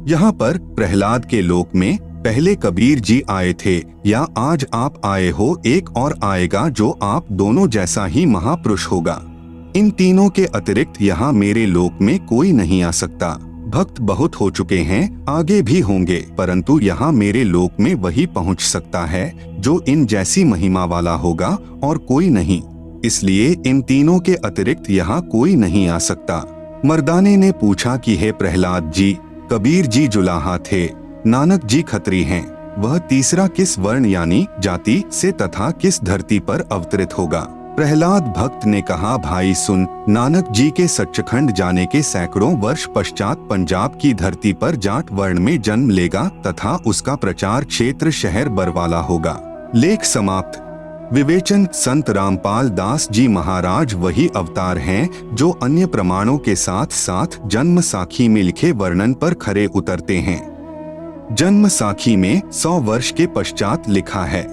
यहाँ पर प्रहलाद के लोक में पहले कबीर जी आए थे या आज आप आए हो, एक और आएगा जो आप दोनों जैसा ही महापुरुष होगा। इन तीनों के अतिरिक्त यहाँ मेरे लोक में कोई नहीं आ सकता। भक्त बहुत हो चुके हैं, आगे भी होंगे, परंतु यहाँ मेरे लोक में वही पहुँच सकता है जो इन जैसी महिमा वाला होगा और कोई नहीं। इसलिए इन तीनों के अतिरिक्त यहाँ कोई नहीं आ सकता। मर्दाने ने पूछा कि हे प्रहलाद जी, कबीर जी जुलाहा थे, नानक जी खत्री हैं, वह तीसरा किस वर्ण यानी जाति से तथा किस धरती पर अवतरित होगा? प्रहलाद भक्त ने कहा, भाई सुन, नानक जी के सच्चखंड जाने के सैकड़ों वर्ष पश्चात पंजाब की धरती पर जाट वर्ण में जन्म लेगा तथा उसका प्रचार क्षेत्र शहर बरवाला होगा। लेख समाप्त। विवेचन, संत रामपाल दास जी महाराज वही अवतार हैं जो अन्य प्रमाणों के साथ साथ जन्म साखी में लिखे वर्णन पर खरे उतरते हैं। जन्म साखी में 100 वर्ष के पश्चात लिखा है।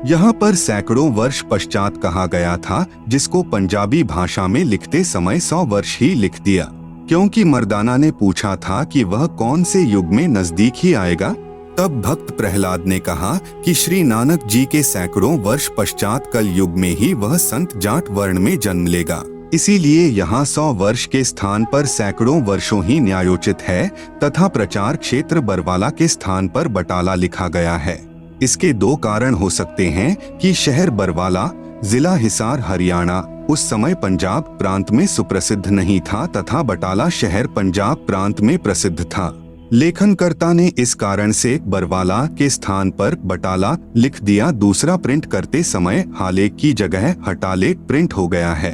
यहाँ पर सैकड़ों वर्ष पश्चात कहा गया था, जिसको पंजाबी भाषा में लिखते समय 100 वर्ष ही लिख दिया, क्योंकि मर्दाना ने पूछा था कि वह कौन से युग में नजदीक ही आएगा। तब भक्त प्रहलाद ने कहा कि श्री नानक जी के सैकड़ों वर्ष पश्चात कल युग में ही वह संत जाट वर्ण में जन्म लेगा। इसीलिए यहाँ 100 वर्ष के स्थान पर सैकड़ों वर्षों ही न्यायोचित है तथा प्रचार क्षेत्र बरवाला के स्थान पर बटाला लिखा गया है। इसके दो कारण हो सकते हैं कि शहर बरवाला, जिला हिसार, हरियाणा उस समय पंजाब प्रांत में सुप्रसिद्ध नहीं था तथा बटाला शहर पंजाब प्रांत में प्रसिद्ध था। लेखनकर्ता ने इस कारण से बरवाला के स्थान पर बटाला लिख दिया। दूसरा, प्रिंट करते समय हालेक की जगह हटालेक प्रिंट हो गया है।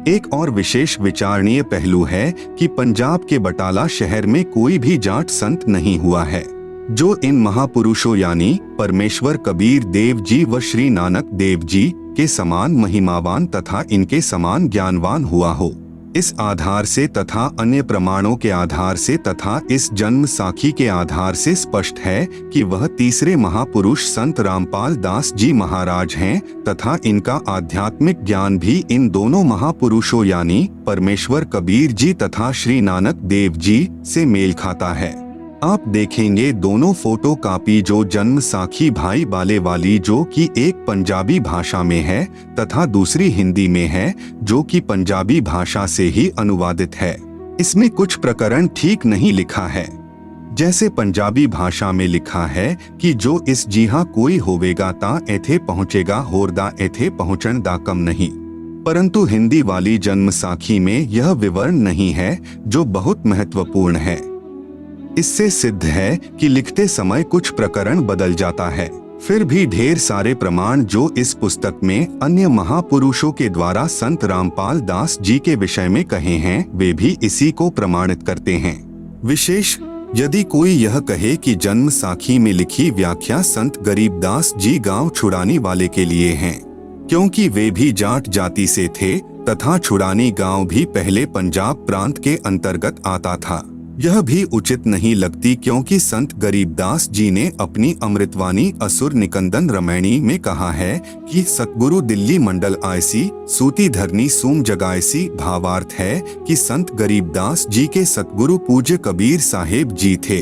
एक और विशेष विचारणीय पहलू है कि पंजाब के बटाला शहर में कोई भी जाट संत नहीं हुआ है जो इन महापुरुषों यानी परमेश्वर कबीर देव जी व श्री नानक देव जी के समान महिमावान तथा इनके समान ज्ञानवान हुआ हो। इस आधार से तथा अन्य प्रमाणों के आधार से तथा इस जन्म साखी के आधार से स्पष्ट है कि वह तीसरे महापुरुष संत रामपाल दास जी महाराज हैं तथा इनका आध्यात्मिक ज्ञान भी इन दोनों महापुरुषों यानी परमेश्वर कबीर जी तथा श्री नानक देव जी से मेल खाता है। आप देखेंगे दोनों फोटो कॉपी जो जन्म साखी भाई बाले वाली जो कि एक पंजाबी भाषा में है तथा दूसरी हिंदी में है जो कि पंजाबी भाषा से ही अनुवादित है। इसमें कुछ प्रकरण ठीक नहीं लिखा है। जैसे पंजाबी भाषा में लिखा है कि जो इस जिहा कोई होवेगा ता एथे पहुँचेगा होरदा एथे पहुँचन दा कम नहीं, परंतु हिंदी वाली जन्म साखी में यह विवरण नहीं है जो बहुत महत्वपूर्ण है। इससे सिद्ध है कि लिखते समय कुछ प्रकरण बदल जाता है। फिर भी ढेर सारे प्रमाण जो इस पुस्तक में अन्य महापुरुषों के द्वारा संत रामपाल दास जी के विषय में कहे हैं वे भी इसी को प्रमाणित करते हैं। विशेष यदि कोई यह कहे कि जन्म साखी में लिखी व्याख्या संत गरीबदास जी गांव छुड़ानी वाले के लिए हैं, क्योंकि वे भी जाट जाति से थे तथा छुड़ानी गांव भी पहले पंजाब प्रांत के अंतर्गत आता था, यह भी उचित नहीं लगती, क्योंकि संत गरीबदास जी ने अपनी अमृतवाणी असुर निकंदन रमैणी में कहा है कि सतगुरु दिल्ली मंडल आयसी सूती धरनी सूम जगायसी। भावार्थ है कि संत गरीबदास जी के सतगुरु पूज्य कबीर साहेब जी थे।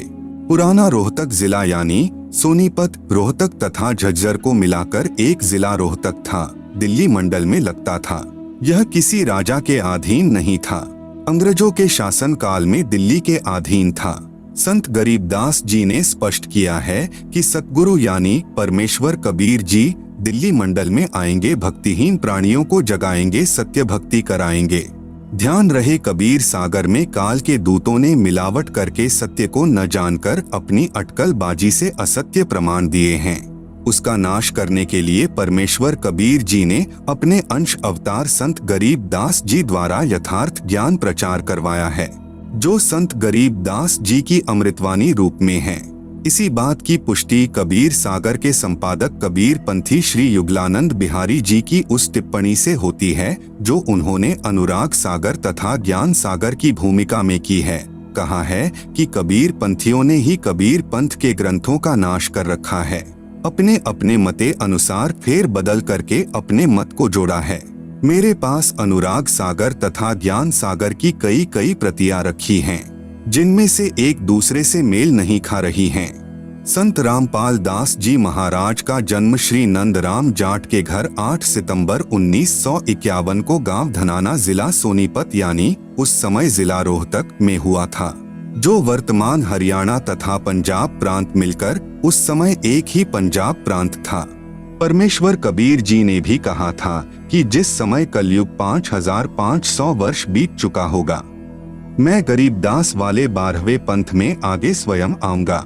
पुराना रोहतक जिला यानी सोनीपत, रोहतक तथा झज्जर को मिलाकर एक जिला रोहतक था, दिल्ली मंडल में लगता था। यह किसी राजा के अधीन नहीं था, अंग्रेजों के शासन काल में दिल्ली के अधीन था। संत गरीबदास जी ने स्पष्ट किया है कि सतगुरु यानी परमेश्वर कबीर जी दिल्ली मंडल में आएंगे, भक्तिहीन प्राणियों को जगाएंगे, सत्य भक्ति कराएंगे। ध्यान रहे कबीर सागर में काल के दूतों ने मिलावट करके सत्य को न जानकर अपनी अटकलबाजी से असत्य प्रमाण दिए हैं। उसका नाश करने के लिए परमेश्वर कबीर जी ने अपने अंश अवतार संत गरीबदास जी द्वारा यथार्थ ज्ञान प्रचार करवाया है, जो संत गरीबदास जी की अमृतवाणी रूप में है। इसी बात की पुष्टि कबीर सागर के संपादक कबीर पंथी श्री युगलानंद बिहारी जी की उस टिप्पणी से होती है जो उन्होंने अनुराग सागर तथा ज्ञान सागर की भूमिका में की है। कहा है कि कबीर पंथियों ने ही कबीर पंथ के ग्रंथों का नाश कर रखा है, अपने अपने मते अनुसार फेर बदल करके अपने मत को जोड़ा है। मेरे पास अनुराग सागर तथा ज्ञान सागर की कई प्रतियां रखी हैं, जिनमें से एक दूसरे से मेल नहीं खा रही हैं। संत रामपाल दास जी महाराज का जन्म श्री नंदराम जाट के घर 8 सितंबर 1951 को गांव धनाना जिला सोनीपत यानी उस समय जिला रोहतक में हुआ था, जो वर्तमान हरियाणा तथा पंजाब प्रांत मिलकर उस समय एक ही पंजाब प्रांत था। परमेश्वर कबीर जी ने भी कहा था कि जिस समय कलयुग 5500 वर्ष बीत चुका होगा, मैं गरीबदास वाले 12वें पंथ में आगे स्वयं आऊंगा।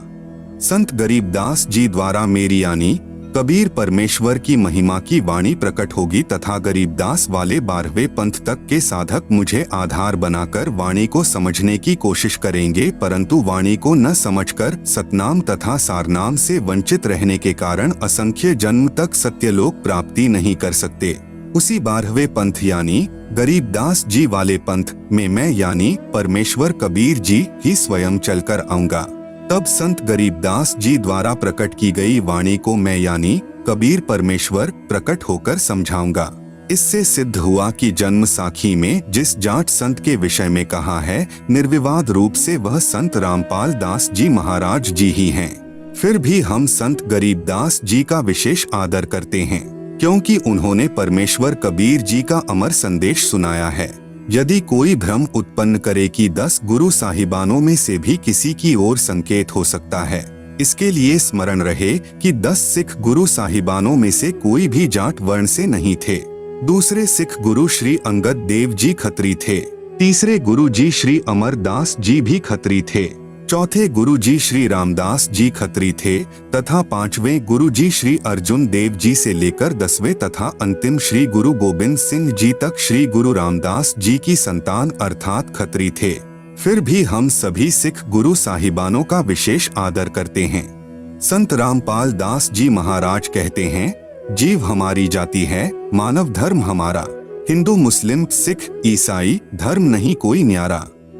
संत गरीबदास जी द्वारा मेरी यानी कबीर परमेश्वर की महिमा की वाणी प्रकट होगी तथा गरीबदास वाले 12वें पंथ तक के साधक मुझे आधार बनाकर वाणी को समझने की कोशिश करेंगे, परंतु वाणी को न समझकर सतनाम तथा सारनाम से वंचित रहने के कारण असंख्य जन्म तक सत्यलोक प्राप्ति नहीं कर सकते। उसी 12वें पंथ यानी गरीबदास जी वाले पंथ में मैं यानी परमेश्वर कबीर जी ही स्वयं चलकर आऊंगा। तब संत गरीबदास जी द्वारा प्रकट की गई वाणी को मैं यानी कबीर परमेश्वर प्रकट होकर समझाऊंगा। इससे सिद्ध हुआ कि जन्म साखी में जिस जाट संत के विषय में कहा है, निर्विवाद रूप से वह संत रामपाल दास जी महाराज जी ही हैं। फिर भी हम संत गरीबदास जी का विशेष आदर करते हैं, क्योंकि उन्होंने परमेश्वर कबीर जी का अमर संदेश सुनाया है। यदि कोई भ्रम उत्पन्न करे कि 10 गुरु साहिबानों में से भी किसी की ओर संकेत हो सकता है, इसके लिए स्मरण रहे कि 10 सिख गुरु साहिबानों में से कोई भी जाट वर्ण से नहीं थे। दूसरे सिख गुरु श्री अंगद देव जी खत्री थे, तीसरे गुरु जी श्री अमरदास जी भी खत्री थे, चौथे गुरु जी श्री रामदास जी खत्री थे तथा 5वें गुरु जी श्री अर्जुन देव जी से लेकर 10वें तथा अंतिम श्री गुरु गोविंद सिंह जी तक श्री गुरु रामदास जी की संतान अर्थात खत्री थे। फिर भी हम सभी सिख गुरु साहिबानों का विशेष आदर करते हैं। संत रामपाल दास जी महाराज कहते हैं, जीव हमारी जाति है, मानव धर्म हमारा। हिंदू, मुस्लिम, सिख, ईसाई, धर्म नहीं कोई न्यारा।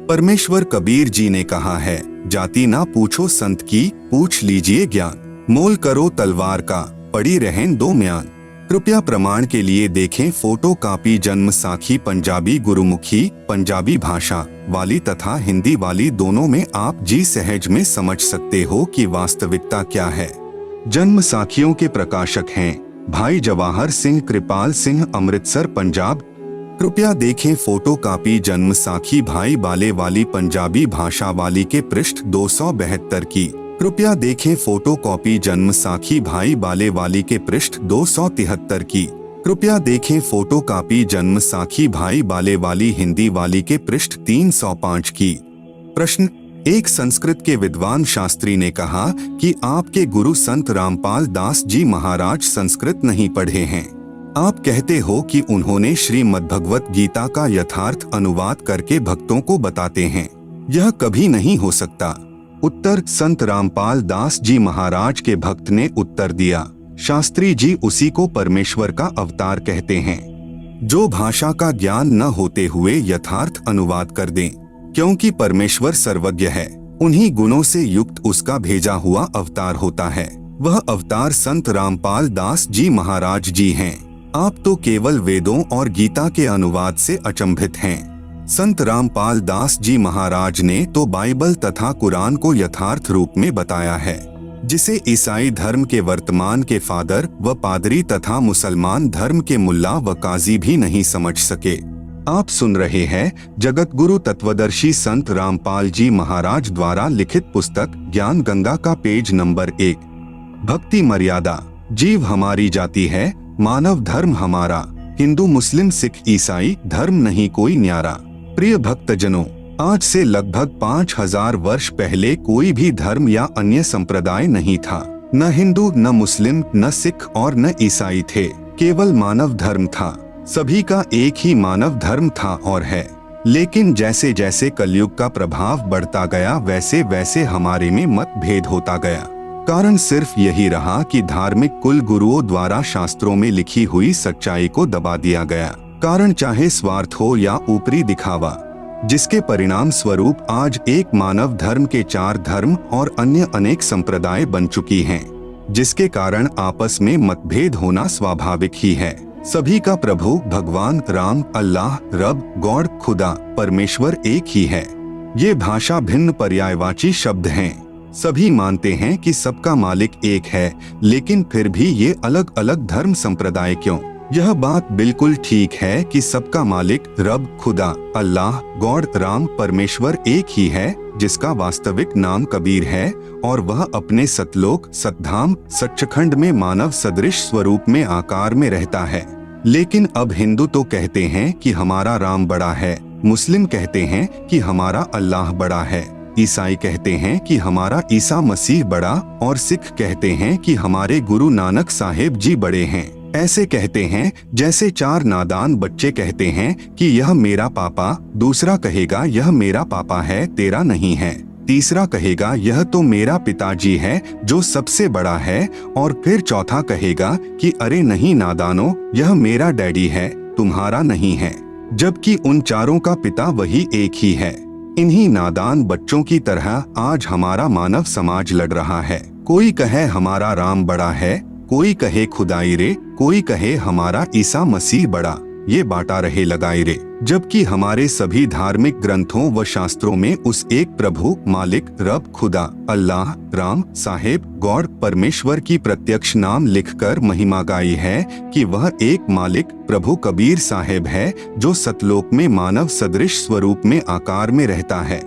परमेश्वर कबीर जी ने कहा है, जाति ना पूछो संत की, पूछ लीजिए ज्ञान। मोल करो तलवार का, पड़ी रहें दो म्यान। कृपया प्रमाण के लिए देखें फोटो कॉपी जन्म साखी पंजाबी गुरुमुखी पंजाबी भाषा वाली तथा हिंदी वाली दोनों में आप जी सहज में समझ सकते हो कि वास्तविकता क्या है। जन्म साखियों के प्रकाशक हैं भाई जवाहर सिंह कृपाल सिंह, अमृतसर पंजाब। कृपया देखें फोटो कॉपी जन्म साखी भाई बाले वाली पंजाबी भाषा वाली के पृष्ठ 272 की। कृपया देखें फोटो कॉपी जन्म साखी भाई बाले वाली के पृष्ठ 273 की। कृपया देखें फोटो कॉपी जन्म साखी भाई बाले वाली हिंदी वाली के पृष्ठ 305 की। प्रश्न, एक संस्कृत के विद्वान शास्त्री ने कहा कि आपके गुरु संत रामपाल दास जी महाराज संस्कृत नहीं पढ़े हैं। आप कहते हो कि उन्होंने श्रीमद्भगवत गीता का यथार्थ अनुवाद करके भक्तों को बताते हैं। यह कभी नहीं हो सकता। उत्तर, संत रामपाल दास जी महाराज के भक्त ने उत्तर दिया, शास्त्री जी उसी को परमेश्वर का अवतार कहते हैं, जो भाषा का ज्ञान न होते हुए यथार्थ अनुवाद कर दें, क्योंकि परमेश्वर सर्वज्ञ है। उन्हीं गुणों से युक्त उसका भेजा हुआ अवतार होता है। वह अवतार संत रामपाल दास जी महाराज जी हैं। आप तो केवल वेदों और गीता के अनुवाद से अचंभित हैं। संत रामपाल दास जी महाराज ने तो बाइबल तथा कुरान को यथार्थ रूप में बताया है, जिसे ईसाई धर्म के वर्तमान के फादर व पादरी तथा मुसलमान धर्म के मुल्ला व काजी भी नहीं समझ सके। आप सुन रहे हैं जगत गुरु तत्वदर्शी संत रामपाल जी महाराज द्वारा लिखित पुस्तक ज्ञान गंगा का पेज नंबर 1। भक्ति मर्यादा। जीव हमारी जाति है, मानव धर्म हमारा। हिंदू, मुस्लिम, सिख, ईसाई, धर्म नहीं कोई न्यारा। प्रिय भक्तजनों, आज से लगभग 5000 वर्ष पहले कोई भी धर्म या अन्य संप्रदाय नहीं था। न हिंदू, न मुस्लिम, न सिख और न ईसाई थे। केवल मानव धर्म था। सभी का एक ही मानव धर्म था और है। लेकिन जैसे जैसे कलयुग का प्रभाव बढ़ता गया, वैसे वैसे हमारे में मतभेद होता गया। कारण सिर्फ यही रहा कि धार्मिक कुल गुरुओं द्वारा शास्त्रों में लिखी हुई सच्चाई को दबा दिया गया। कारण चाहे स्वार्थ हो या ऊपरी दिखावा, जिसके परिणाम स्वरूप आज एक मानव धर्म के 4 धर्म और अन्य अनेक संप्रदाय बन चुकी हैं, जिसके कारण आपस में मतभेद होना स्वाभाविक ही है। सभी का प्रभु भगवान राम, अल्लाह, रब, गॉड, खुदा, परमेश्वर एक ही है। ये भाषा भिन्न पर्यायवाची शब्द हैं। सभी मानते हैं कि सबका मालिक एक है, लेकिन फिर भी ये अलग अलग धर्म संप्रदाय क्यों? यह बात बिल्कुल ठीक है कि सबका मालिक रब, खुदा, अल्लाह, गॉड, राम, परमेश्वर एक ही है, जिसका वास्तविक नाम कबीर है और वह अपने सतलोक, सतधाम, सच्चखंड में मानव सदृश स्वरूप में आकार में रहता है। लेकिन अब हिंदू तो कहते हैं कि हमारा राम बड़ा है, मुस्लिम कहते हैं कि हमारा अल्लाह बड़ा है, ईसाई कहते हैं कि हमारा ईसा मसीह बड़ा और सिख कहते हैं कि हमारे गुरु नानक साहेब जी बड़े हैं। ऐसे कहते हैं जैसे 4 नादान बच्चे कहते हैं कि यह मेरा पापा, दूसरा कहेगा यह मेरा पापा है, तेरा नहीं है, तीसरा कहेगा यह तो मेरा पिताजी है जो सबसे बड़ा है, और फिर चौथा कहेगा कि अरे नहीं नादानो, यह मेरा डैडी है, तुम्हारा नहीं है, जबकि उन चारों का पिता वही एक ही है। इन्हीं नादान बच्चों की तरह आज हमारा मानव समाज लड़ रहा है। कोई कहे हमारा राम बड़ा है, कोई कहे खुदाई रे, कोई कहे हमारा ईसा मसीह बड़ा। ये बांटा रहे लगाई रे, जबकि हमारे सभी धार्मिक ग्रंथों व शास्त्रों में उस एक प्रभु, मालिक, रब, खुदा, अल्लाह, राम, साहेब, गॉड, परमेश्वर की प्रत्यक्ष नाम लिखकर महिमा गाई है कि वह एक मालिक प्रभु कबीर साहेब है, जो सतलोक में मानव सदृश स्वरूप में आकार में रहता है।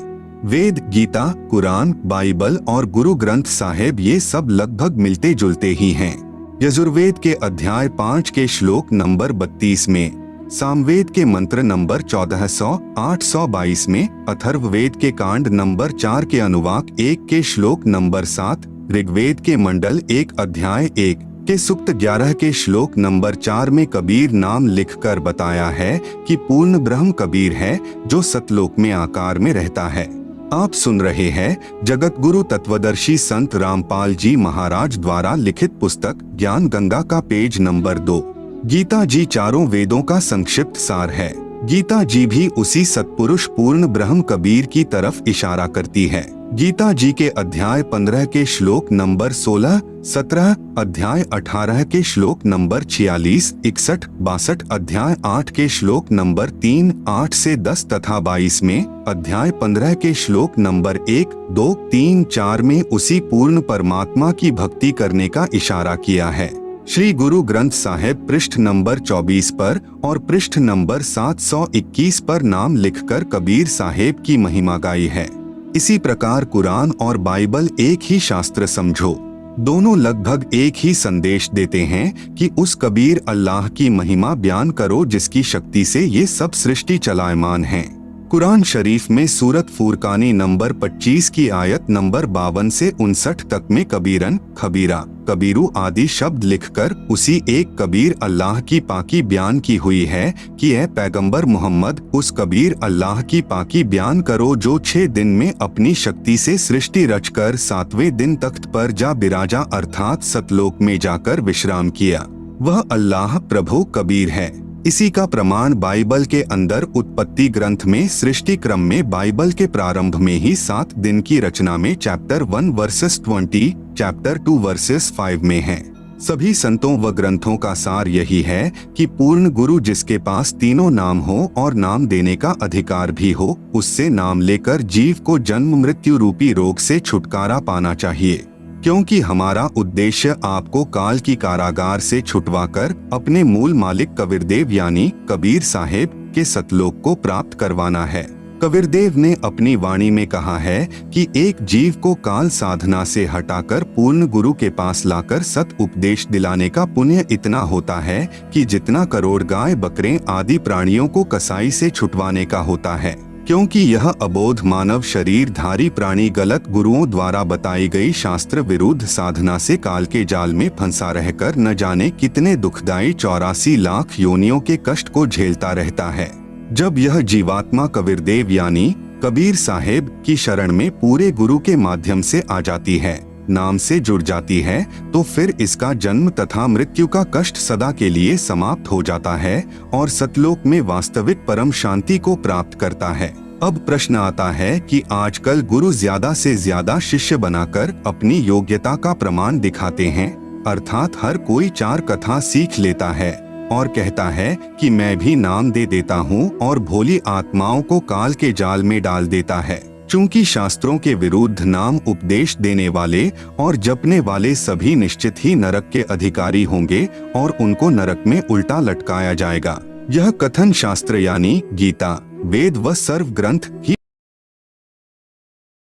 वेद, गीता, कुरान, बाइबल और गुरु ग्रंथ साहेब ये सब लगभग मिलते जुलते ही हैं। यजुर्वेद के अध्याय 5 के श्लोक नंबर 32 में, सामवेद के मंत्र नंबर 1400-822 में, अथर्ववेद के कांड नंबर 4 के अनुवाक 1 के श्लोक नंबर 7, ऋग्वेद के मंडल 1 अध्याय 1 के सूक्त 11 के श्लोक नंबर 4 में कबीर नाम लिखकर बताया है कि पूर्ण ब्रह्म कबीर है, जो सतलोक में आकार में रहता है। आप सुन रहे हैं जगत गुरु तत्वदर्शी संत रामपाल जी महाराज द्वारा लिखित पुस्तक ज्ञान गंगा का पेज नंबर 2। गीता जी चारों वेदों का संक्षिप्त सार है। गीता जी भी उसी सत्पुरुष पूर्ण ब्रह्म कबीर की तरफ इशारा करती है। गीता जी के अध्याय 15 के श्लोक नंबर 16, 17, अध्याय 18 के श्लोक नंबर 46, 61, 62, अध्याय 8 के श्लोक नंबर 3, 8 से 10 तथा 22 में, अध्याय 15 के श्लोक नंबर 1, 2, 3, 4 में उसी पूर्ण परमात्मा की भक्ति करने का इशारा किया है। श्री गुरु ग्रंथ साहिब पृष्ठ नंबर 24 पर और पृष्ठ नंबर 721 पर नाम लिखकर कबीर साहेब की महिमा गाई है। इसी प्रकार कुरान और बाइबल एक ही शास्त्र समझो। दोनों लगभग एक ही संदेश देते हैं कि उस कबीर अल्लाह की महिमा बयान करो जिसकी शक्ति से ये सब सृष्टि चलायमान है। कुरान शरीफ में सूरत फुरकानी नंबर 25 की आयत नंबर 52 से 59 तक में कबीरन, खबीरा, कबीरू आदि शब्द लिखकर उसी एक कबीर अल्लाह की पाकी बयान की हुई है कि ऐ पैगंबर मोहम्मद उस कबीर अल्लाह की पाकी बयान करो जो 6 दिन में अपनी शक्ति से सृष्टि रचकर 7वें दिन तख्त पर जा बिराजा अर्थात सतलोक में जाकर विश्राम किया। वह अल्लाह प्रभु कबीर है। इसी का प्रमाण बाइबल के अंदर उत्पत्ति ग्रंथ में सृष्टि क्रम में बाइबल के प्रारंभ में ही 7 दिन की रचना में चैप्टर 1 वर्सेस 20, चैप्टर 2 वर्सेस 5 में है। सभी संतों व ग्रंथों का सार यही है कि पूर्ण गुरु जिसके पास तीनों नाम हो और नाम देने का अधिकार भी हो, उससे नाम लेकर जीव को जन्म मृत्यु रूपी रोग से छुटकारा पाना चाहिए। क्योंकि हमारा उद्देश्य आपको काल की कारागार से छुटवाकर अपने मूल मालिक कबीरदेव यानी कबीर साहेब के सतलोक को प्राप्त करवाना है। कबीरदेव ने अपनी वाणी में कहा है कि एक जीव को काल साधना से हटाकर पूर्ण गुरु के पास लाकर सत उपदेश दिलाने का पुण्य इतना होता है कि जितना करोड़ गाय बकरे आदि प्राणियों को कसाई से छुटवाने का होता है। क्योंकि यह अबोध मानव शरीरधारी प्राणी गलत गुरुओं द्वारा बताई गई शास्त्र विरुद्ध साधना से काल के जाल में फंसा रहकर न जाने कितने दुखदायी 84 लाख योनियों के कष्ट को झेलता रहता है। जब यह जीवात्मा कबीरदेव यानी कबीर साहेब की शरण में पूरे गुरु के माध्यम से आ जाती है, नाम से जुड़ जाती है, तो फिर इसका जन्म तथा मृत्यु का कष्ट सदा के लिए समाप्त हो जाता है और सतलोक में वास्तविक परम शांति को प्राप्त करता है। अब प्रश्न आता है कि आजकल गुरु ज्यादा से ज्यादा शिष्य बनाकर अपनी योग्यता का प्रमाण दिखाते हैं, अर्थात हर कोई 4 कथा सीख लेता है और कहता है कि मैं भी नाम दे देता हूँ और भोली आत्माओं को काल के जाल में डाल देता है। चूंकि शास्त्रों के विरुद्ध नाम उपदेश देने वाले और जपने वाले सभी निश्चित ही नरक के अधिकारी होंगे और उनको नरक में उल्टा लटकाया जाएगा। यह कथन शास्त्र यानी गीता, वेद व सर्व ग्रंथ ही